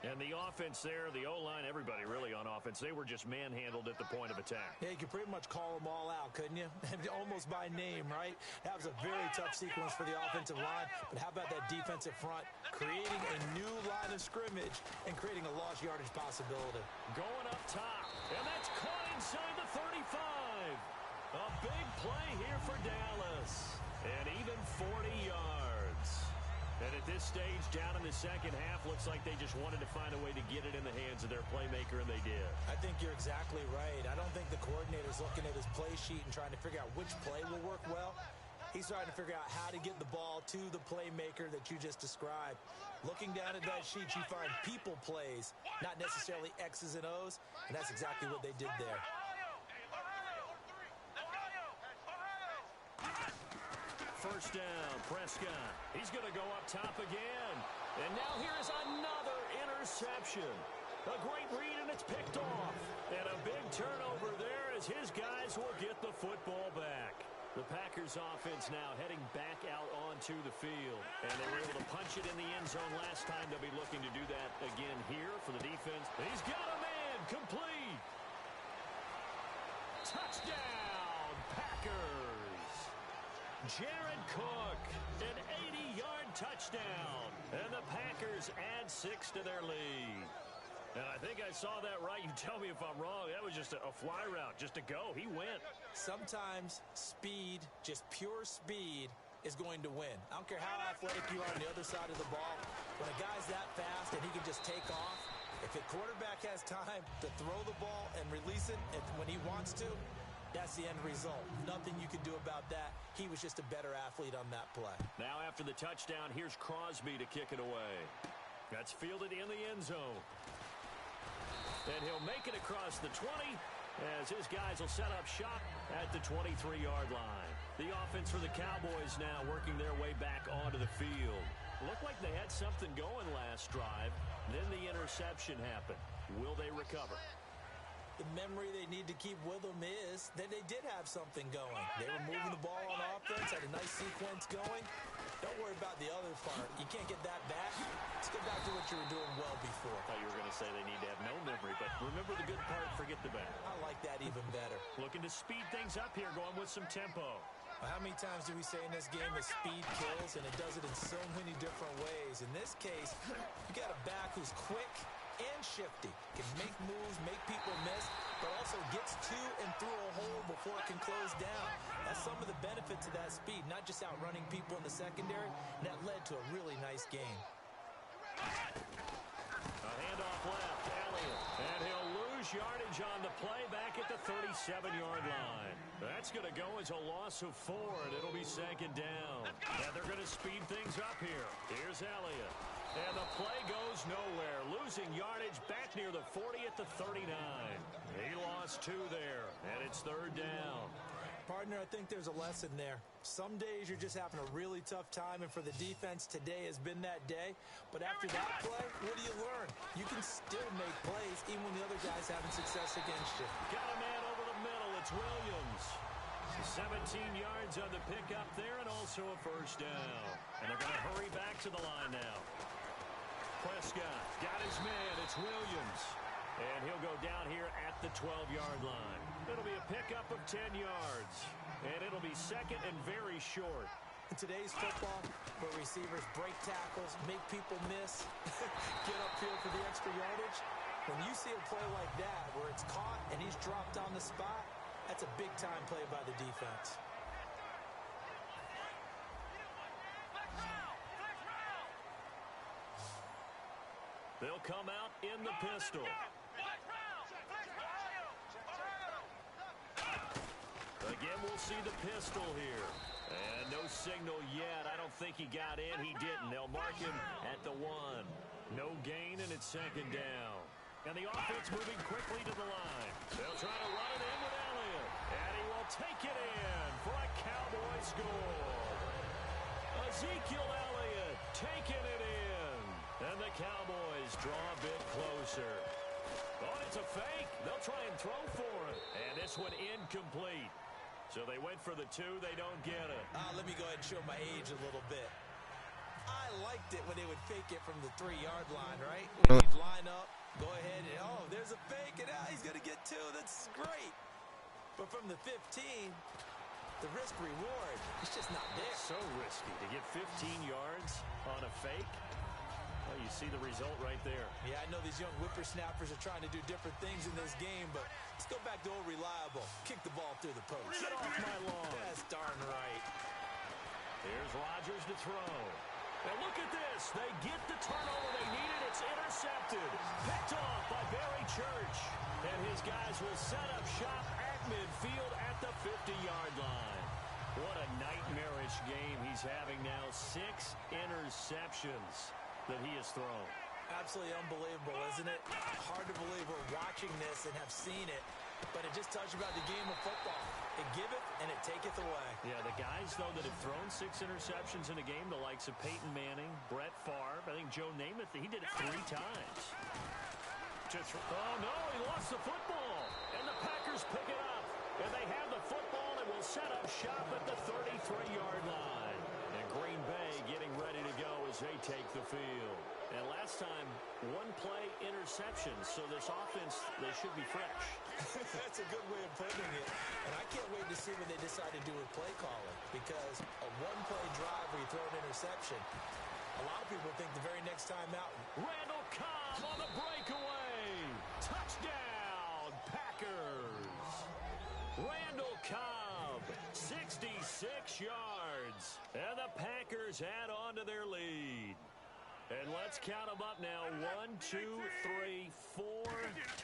And the offense there, the O-line, everybody really on offense, they were just manhandled at the point of attack. Yeah, you could pretty much call them all out, couldn't you? Almost by name, right? That was a very tough sequence for the offensive line. But how about that defensive front creating a new line of scrimmage and creating a lost yardage possibility? Going up top, and that's caught inside the 35. A big play here for Dallas. And even 40 yards. And at this stage, down in the 2nd half, looks like they just wanted to find a way to get it in the hands of their playmaker, and they did. I think you're exactly right. I don't think the coordinator's looking at his play sheet and trying to figure out which play will work well. He's trying to figure out how to get the ball to the playmaker that you just described. Looking down at that sheet, you find people plays, not necessarily X's and O's, and that's exactly what they did there. First down, Prescott. He's going to go up top again. And now here is another interception. A great read, and it's picked off. And a big turnover there as his guys will get the football back. The Packers offense now heading back out onto the field. And they were able to punch it in the end zone last time. They'll be looking to do that again here for the defense. He's got a man, complete. Touchdown, Packers. Jared Cook, an 80-yard touchdown. And the Packers add add 6 to their lead. And I think I saw that right. You tell me if I'm wrong. That was just a fly route, just a go. He went. Sometimes speed, just pure speed, is going to win. I don't care how athletic you are on the other side of the ball. When a guy's that fast and he can just take off, if a quarterback has time to throw the ball and release it when he wants to, that's the end result. Nothing you can do about that. He was just a better athlete on that play. Now after the touchdown, here's Crosby to kick it away. That's fielded in the end zone. And he'll make it across the 20 as his guys will set up shop at the 23-yard line. The offense for the Cowboys now working their way back onto the field. Looked like they had something going last drive. Then the interception happened. Will they recover? The memory they need to keep with them is that they did have something going. They were moving the ball on offense, had a nice sequence going. Don't worry about the other part. You can't get that back. Let's get back to what you were doing well before. I thought you were going to say they need to have no memory, but remember the good part, forget the bad. I like that even better. Looking to speed things up here, going with some tempo. How many times do we say in this game that speed kills, and it does it in so many different ways? In this case, you got a back who's quick and shifty, can make moves, make people miss, but also gets to and through a hole before it can close down. That's some of the benefits of that speed, not just outrunning people in the secondary, and that led to a really nice game. A handoff left, Elliott, and he'll lose yardage on the play back at the 37-yard line. That's going to go as a loss of 4, and it'll be second down. And they're going to speed things up here. Here's Elliott. And the play goes nowhere. Losing yardage back near the 40 at the 39. He lost 2 there, and it's third down. Partner, I think there's a lesson there. Some days you're just having a really tough time, and for the defense, today has been that day. But after that play, what do you learn? You can still make plays even when the other guy's having success against you. Got a man over the middle. It's Williams. 17 yards on the pickup there, and also a first down. And they're going to hurry back to the line now. Prescott got his man. It's Williams. And he'll go down here at the 12-yard line. It'll be a pickup of 10 yards. And it'll be second and very short. In today's football, where receivers break tackles, make people miss, get upfield for the extra yardage, when you see a play like that where it's caught and he's dropped on the spot, that's a big-time play by the defense. They'll come out in the pistol. Again, we'll see the pistol here. And no signal yet. I don't think he got in. He didn't. They'll mark him at the 1. No gain, and it's second down. And the offense moving quickly to the line. They'll try to run it in with Elliott. And he will take it in for a Cowboy score. Ezekiel Elliott taking it in. And the Cowboys draw a bit closer. Oh, it's a fake. They'll try and throw for it. And this one incomplete. So they went for the 2. They don't get it. Let me go ahead and show my age a little bit. I liked it when they would fake it from the 3-yard line, right? When he'd line up, go ahead, and there's a fake, and he's going to get 2. That's great. But from the 15, the risk-reward, it's just not there. So risky to get 15 yards on a fake. Well, you see the result right there. Yeah, I know these young whippersnappers are trying to do different things in this game, but let's go back to old reliable. Kick the ball through the post. Get off my lawn. That's darn right. Here's Rodgers to throw. And look at this. They get the turnover they needed. It's intercepted. Picked off by Barry Church. And his guys will set up shop at midfield at the 50-yard line. What a nightmarish game he's having now. 6 interceptions that he has thrown. Absolutely unbelievable, isn't it? Hard to believe we're watching this and have seen it, but it just tells you about the game of football. It giveth and it taketh away. Yeah, the guys, though, that have thrown 6 interceptions in a game, the likes of Peyton Manning, Brett Favre, I think Joe Namath, he did it 3 times. Oh, no, he lost the football. And the Packers pick it up. And they have the football and will set up shop at the 33-yard line. And Green Bay getting ready to go as they take the field. And last time, 1 play interception, so this offense, they should be fresh. That's a good way of putting it. And I can't wait to see what they decide to do with play calling, because a 1-play drive where you throw an interception, a lot of people think the very next time out. Ran yards. And the Packers add on to their lead. And let's count them up now. 1, 2, 3, 4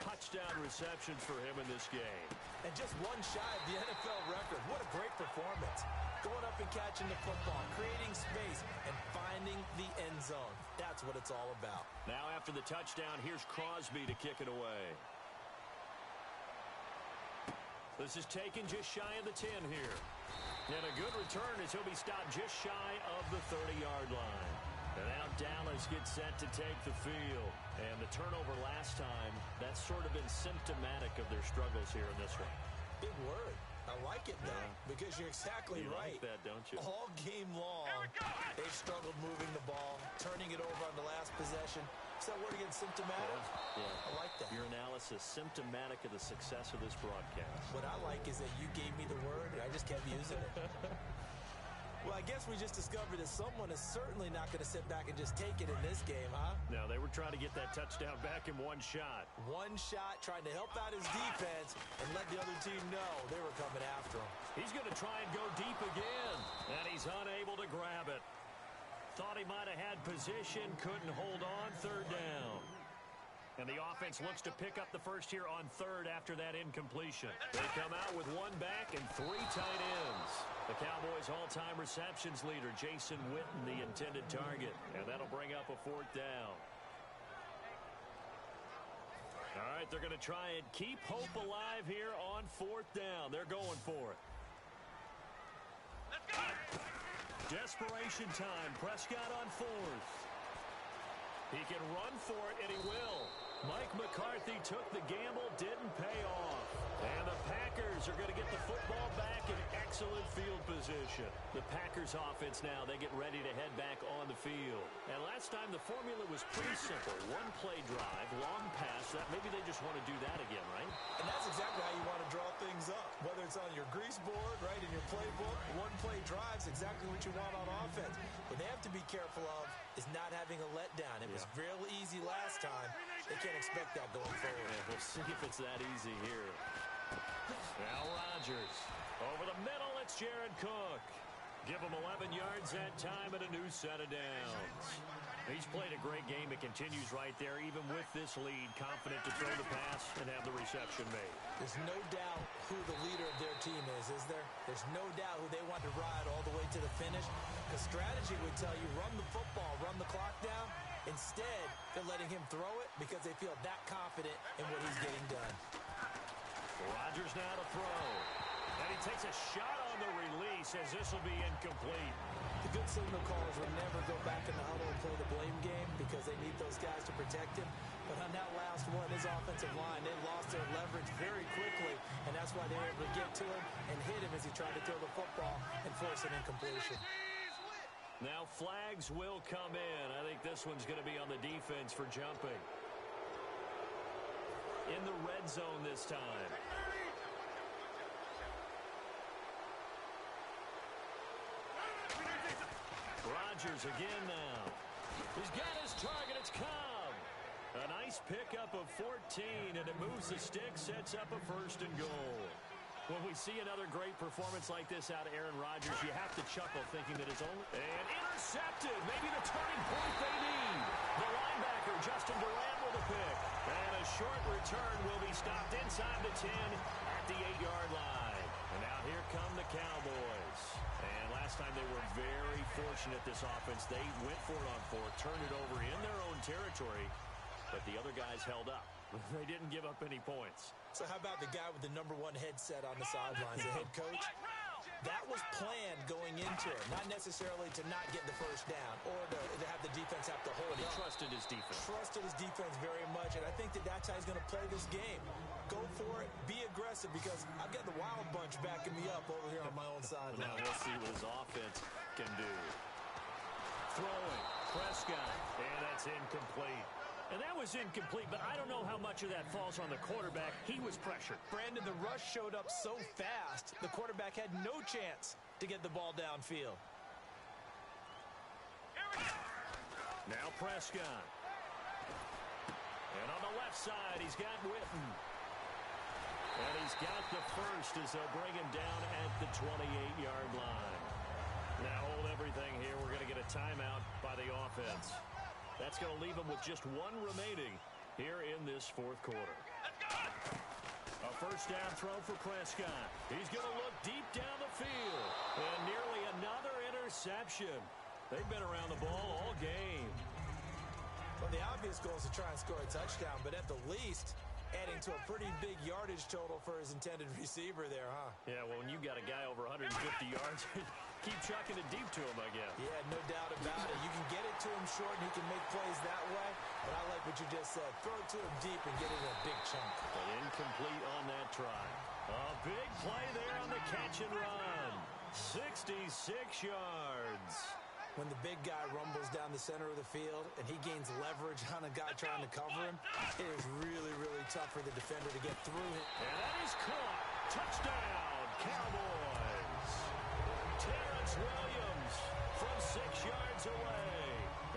touchdown receptions for him in this game. And just one shy of the NFL record. What a great performance. Going up and catching the football, creating space, and finding the end zone. That's what it's all about. Now after the touchdown, here's Crosby to kick it away. This is taken just shy of the 10 here. And a good return as he'll be stopped just shy of the 30-yard line. And now Dallas gets set to take the field. And the turnover last time, that's sort of been symptomatic of their struggles here in this one. Big word. I like it, though, because you're exactly right. You like that, don't you? All game long, they've struggled moving the ball, turning it over on the last possession. Is that word again, symptomatic? Yeah. I like that. Your analysis, symptomatic of the success of this broadcast. What I like is that you gave me the word, and I just kept using it. Well, I guess we just discovered that someone is certainly not going to sit back and just take it in this game, huh? No, they were trying to get that touchdown back in one shot. One shot, trying to help out his defense and let the other team know they were coming after him. He's going to try and go deep again, and he's unable to grab it. Thought he might have had position, couldn't hold on, third down. And the offense looks to pick up the first here on third after that incompletion. They come out with one back and 3 tight ends. The Cowboys' all-time receptions leader, Jason Witten, the intended target. And that'll bring up a 4th down. All right, they're going to try and keep hope alive here on 4th down. They're going for it. Let's go! Desperation time. Prescott on 4th. He can run for it, and he will. Mike McCarthy took the gamble, didn't pay off. And the Packers are going to get the football back in excellent field position. The Packers offense now, they get ready to head back on the field. And last time the formula was pretty simple. One play drive, long pass. That maybe they just want to do that again, right? And that's exactly how you want to draw things up. Whether it's on your grease board, right, in your playbook, one play drive's exactly what you want on offense. What they have to be careful of is not having a letdown. It was real easy last time. They can't expect that going forward. Yeah, we'll see if it's that easy here. Now Rodgers. Over the middle, it's Jared Cook. Give him 11 yards that time and a new set of downs. He's played a great game. It continues right there, even with this lead. Confident to throw the pass and have the reception made. There's no doubt who the leader of their team is there? There's no doubt who they want to ride all the way to the finish. Because strategy would tell you, run the football, run the clock down. Instead, they're letting him throw it because they feel that confident in what he's getting done. Rodgers now to throw. And he takes a shot on the release as this will be incomplete. The good signal callers will never go back in the huddle and play the blame game because they need those guys to protect him. But on that last one, his offensive line, they lost their leverage very quickly, and that's why they were able to get to him and hit him as he tried to throw the football and force an incompletion. Now flags will come in. I think this one's going to be on the defense for jumping. In the red zone this time. Rodgers again now. He's got his target. It's Cobb. A nice pickup of 14, and it moves the stick, sets up a 1st and goal. When we see another great performance like this out of Aaron Rodgers, you have to chuckle thinking that it's only... And intercepted. Maybe the turning point they need. The linebacker, Justin Durant, with a pick. And a short return will be stopped inside the 10 at the 8-yard line. And now here come the Cowboys. And last time they were very fortunate, this offense. They went for it on 4, turned it over in their own territory, but the other guys held up. They didn't give up any points. So how about the guy with the #1 headset on the sidelines, the head coach? That was planned going into it, not necessarily to not get the first down or to have the defense have to hold He up. trusted his defense. Trusted his defense very much, and I think that's how he's going to play this game. Go for it, be aggressive, because I've got the Wild Bunch backing me up over here on my own sideline. Now we'll see what his offense can do. Throwing, Prescott, and that's incomplete. And that was incomplete, but I don't know how much of that falls on the quarterback. He was pressured. Brandon, the rush showed up so fast, the quarterback had no chance to get the ball downfield. Now Prescott. And on the left side, he's got Witten. And he's got the first as they'll bring him down at the 28-yard line. everything here. We're going to get a timeout by the offense. That's going to leave them with just one remaining here in this fourth quarter. A first down throw for Prescott. He's going to look deep down the field. And nearly another interception. They've been around the ball all game. Well, the obvious goal is to try and score a touchdown, but at the least, adding to a pretty big yardage total for his intended receiver there, huh? Yeah, well, when you've got a guy over 150 yards, keep chucking it deep to him, I guess. Yeah, no doubt about it. You can get it to him short, and he can make plays that way. But I like what you just said. Throw it to him deep and get it in a big chunk. But incomplete on that try. A big play there on the catch and run. 66 yards. When the big guy rumbles down the center of the field and he gains leverage on a guy trying to cover him, it is really, really tough for the defender to get through it. And that is caught. Touchdown, Cowboys. Terrence Williams from 6 yards away.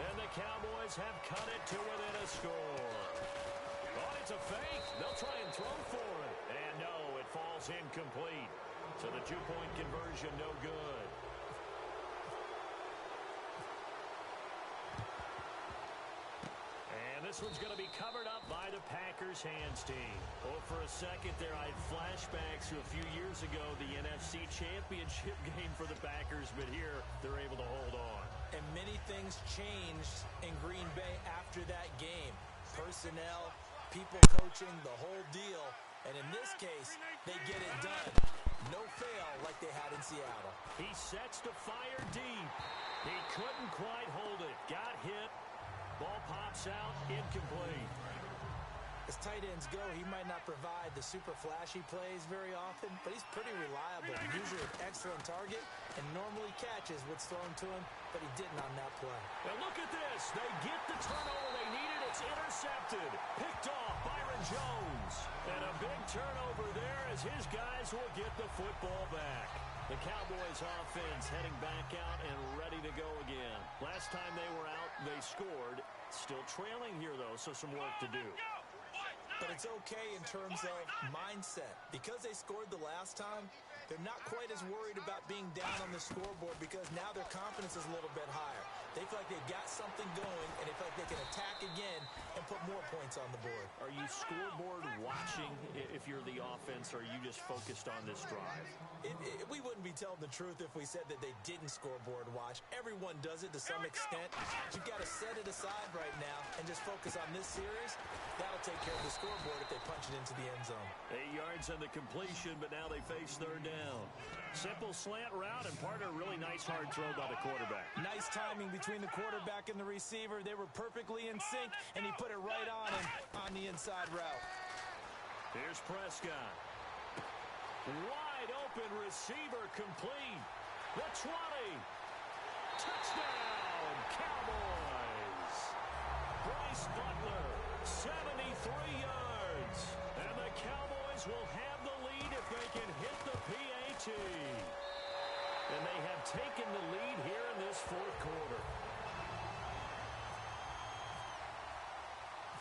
And the Cowboys have cut it to within a score. Oh, it's a fake. They'll try and throw for it. And no, it falls incomplete. So the two-point conversion no good. This one's going to be covered up by the Packers hands team. Oh, for a second there, I had flashbacks to a few years ago, the NFC Championship game for the Packers, but here they're able to hold on. And many things changed in Green Bay after that game. Personnel, people coaching, the whole deal. And in this case, they get it done. No fail like they had in Seattle. He sets to fire deep. He couldn't quite hold it. Got hit. Ball pops out, incomplete. As tight ends go, he might not provide the super flashy plays very often, but he's pretty reliable. Usually an excellent target and normally catches what's thrown to him, but he didn't on that play. And look at this. They get the turnover they needed. It's intercepted. Picked off Byron Jones. And a big turnover there as his guys will get the football back. The Cowboys offense heading back out and ready to go again. Last time they were out, they scored. Still trailing here, though, so some work to do. But it's okay in terms of mindset. Because they scored the last time, they're not quite as worried about being down on the scoreboard because now their confidence is a little bit higher. They feel like they've got something going, and they feel like they can attack again and put more points on the board. Are you scoreboard watching if you're the offense, or are you just focused on this drive? We wouldn't be telling the truth if we said that they didn't scoreboard watch. Everyone does it to some extent. You've got to set it aside right now and just focus on this series. That'll take care of the scoreboard if they punch it into the end zone. 8 yards on the completion, but now they face third down. Simple slant route, and part of a really nice hard throw by the quarterback. Nice timing between the quarterback and the receiver. They were perfectly in sync, and he put it right on him on the inside route. Here's Prescott. Wide open receiver complete. The 20. Touchdown, Cowboys. Bryce Butler, 73 yards. And the Cowboys will have the lead if they can hit the PAT. And they have taken the lead here in this fourth quarter.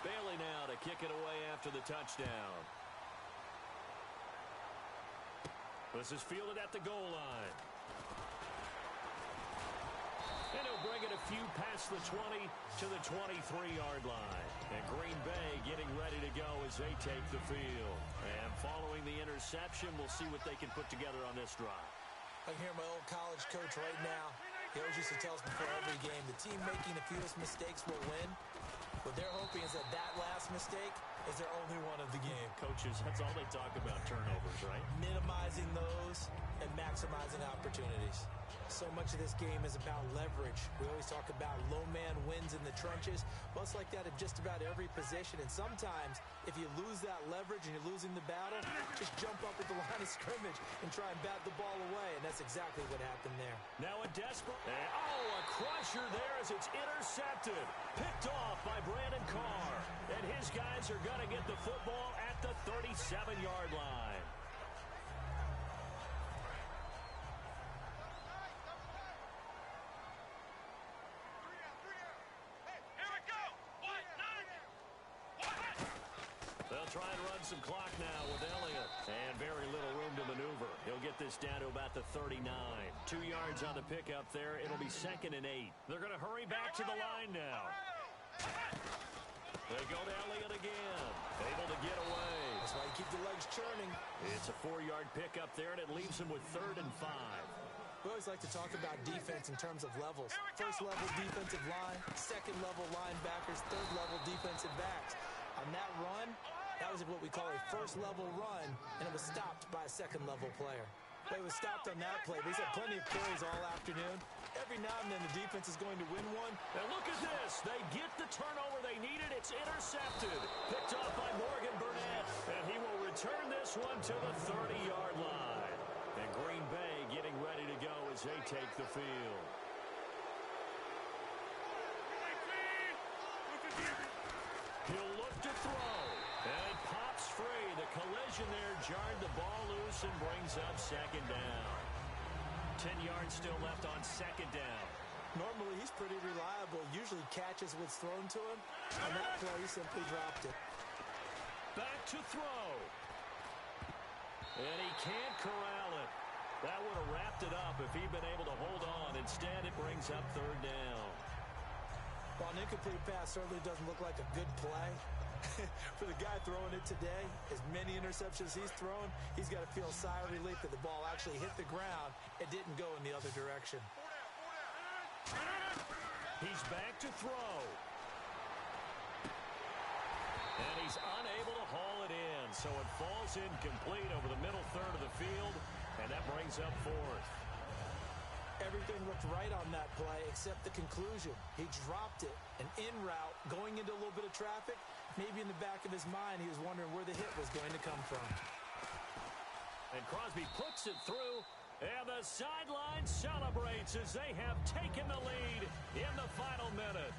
Bailey now to kick it away after the touchdown. This is fielded at the goal line. And he'll bring it a few past the 20 to the 23-yard line. And Green Bay getting ready to go as they take the field. And following the interception, we'll see what they can put together on this drive. I hear my old college coach right now. He always used to tell us before every game, the team making the fewest mistakes will win. What they're hoping is that that last mistake is their only one of the game. Coaches, that's all they talk about, turnovers, right? Minimizing those and maximizing opportunities. So much of this game is about leverage. We always talk about low man wins in the trenches. Well, it's like that in just about every position. And sometimes, if you lose that leverage and you're losing the battle, just jump up at the line of scrimmage and try and bat the ball away. And that's exactly what happened there. Now a desperate... Oh, a crusher there as it's intercepted. Picked off by Brandon Carr. And his guys are going to get the football at the 37-yard line. try and run some clock now with Elliott. And very little room to maneuver. He'll get this down to about the 39. 2 yards on the pickup there. It'll be 2nd and 8. They're going to hurry back to the line now. They go to Elliott again. Able to get away. That's why you keep the legs churning. It's a 4-yard pickup there, and it leaves him with 3rd and 5. We always like to talk about defense in terms of levels. First level defensive line, second level linebackers, third level defensive backs. On that run, that was what we call a first level run, and it was stopped by a second level player. But it was stopped on that play. He's had plenty of carries all afternoon. Every now and then the defense is going to win one. And look at this. They get the turnover they needed. It's intercepted. Picked off by Morgan Burnett. And he will return this one to the 30-yard line. And Green Bay getting ready to go as they take the field. He'll look to throw. And it pops free. The collision there jarred the ball loose and brings up 2nd down. 10 yards still left on 2nd down. Normally, he's pretty reliable. Usually catches what's thrown to him. On that play, he simply dropped it. Back to throw. And he can't corral it. That would have wrapped it up if he'd been able to hold on. Instead, it brings up 3rd down. While an incomplete pass certainly doesn't look like a good play, for the guy throwing it today, as many interceptions he's thrown, he's got to feel a sigh of relief that the ball actually hit the ground and didn't go in the other direction. He's back to throw. And he's unable to haul it in, so it falls incomplete over the middle third of the field, and that brings up 4th. Everything looked right on that play except the conclusion. He dropped it, and en route, going into a little bit of traffic, maybe in the back of his mind he was wondering where the hit was going to come from. And Crosby puts it through, and the sideline celebrates as they have taken the lead in the final minute.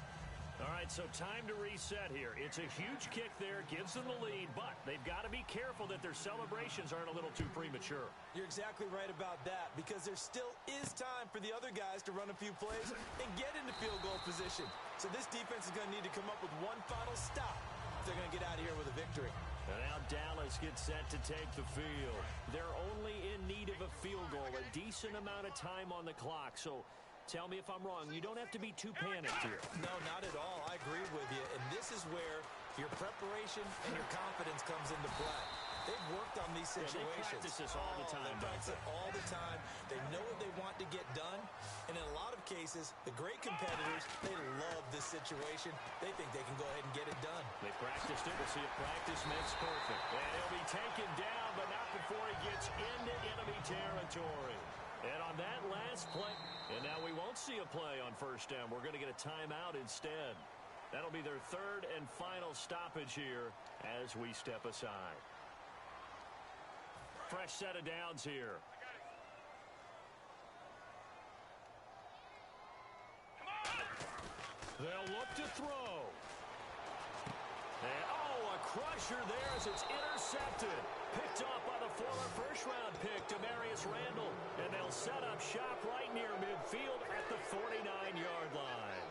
All right, so time to reset here. It's a huge kick there, gives them the lead, but they've got to be careful that their celebrations aren't a little too premature. You're exactly right about that, because there still is time for the other guys to run a few plays and get into field goal position. So this defense is going to need to come up with one final stop if they're going to get out of here with a victory. And now Dallas gets set to take the field. They're only in need of a field goal, a decent amount of time on the clock. So tell me if I'm wrong. You don't have to be too panicked here. No, not at all. I agree with you. And this is where your preparation and your confidence comes into play. They've worked on these situations. They practice this all the time. They practice it all the time. They know what they want to get done. And in a lot of cases, the great competitors, they love this situation. They think they can go ahead and get it done. They practiced it. We'll see if practice makes perfect. And he'll be taken down, but not before he gets into enemy territory. And on that last play, and now we won't see a play on 1st down. We're going to get a timeout instead. That'll be their 3rd and final stoppage here as we step aside. Fresh set of downs here. They'll look to throw. And, a crusher there as it's intercepted. Picked off by the former first-round pick, Demarius Randall. And they'll set up shop right near midfield at the 49-yard line.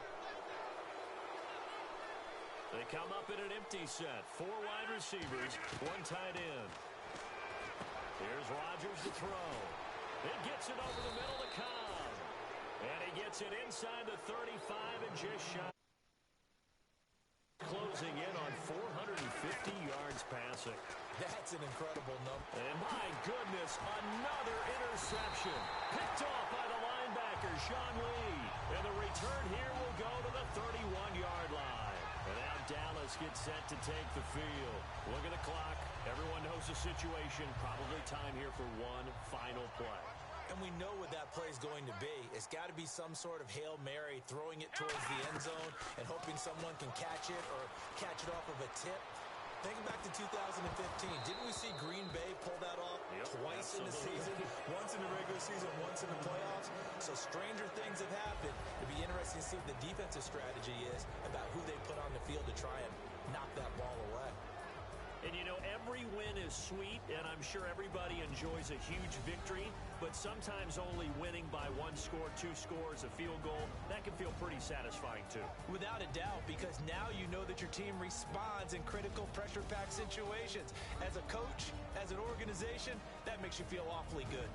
They come up in an empty set. 4 wide receivers, 1 tight end. Here's Rodgers to throw. He gets it over the middle to Cobb. And he gets it inside the 35 and just shy. Closing in on 450 yards passing. That's an incredible number. And my goodness, another interception. Picked off by the linebacker, Sean Lee. And the return here will go to the 31-yard line. And now Dallas gets set to take the field. Look at the clock. Everyone knows the situation. Probably time here for one final play. And we know what that play is going to be. It's got to be some sort of Hail Mary, throwing it towards the end zone and hoping someone can catch it or catch it off of a tip. Think back to 2015. Didn't we see Green Bay pull that off twice in the season? Once in the regular season, once in the playoffs. So stranger things have happened. It'd be interesting to see what the defensive strategy is about who they put on the field to try and knock that ball away. And, you know, every win is sweet, and I'm sure everybody enjoys a huge victory, but sometimes only winning by 1 score, 2 scores, a field goal, that can feel pretty satisfying too. Without a doubt, because now you know that your team responds in critical pressure-packed situations. As a coach, as an organization, that makes you feel awfully good.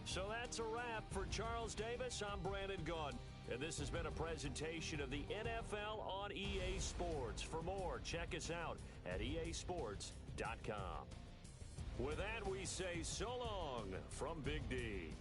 So that's a wrap for Charles Davis. I'm Brandon Gaudin, and this has been a presentation of the NFL on EA Sports. For more, check us out at easports.com. With that, we say so long from Big D.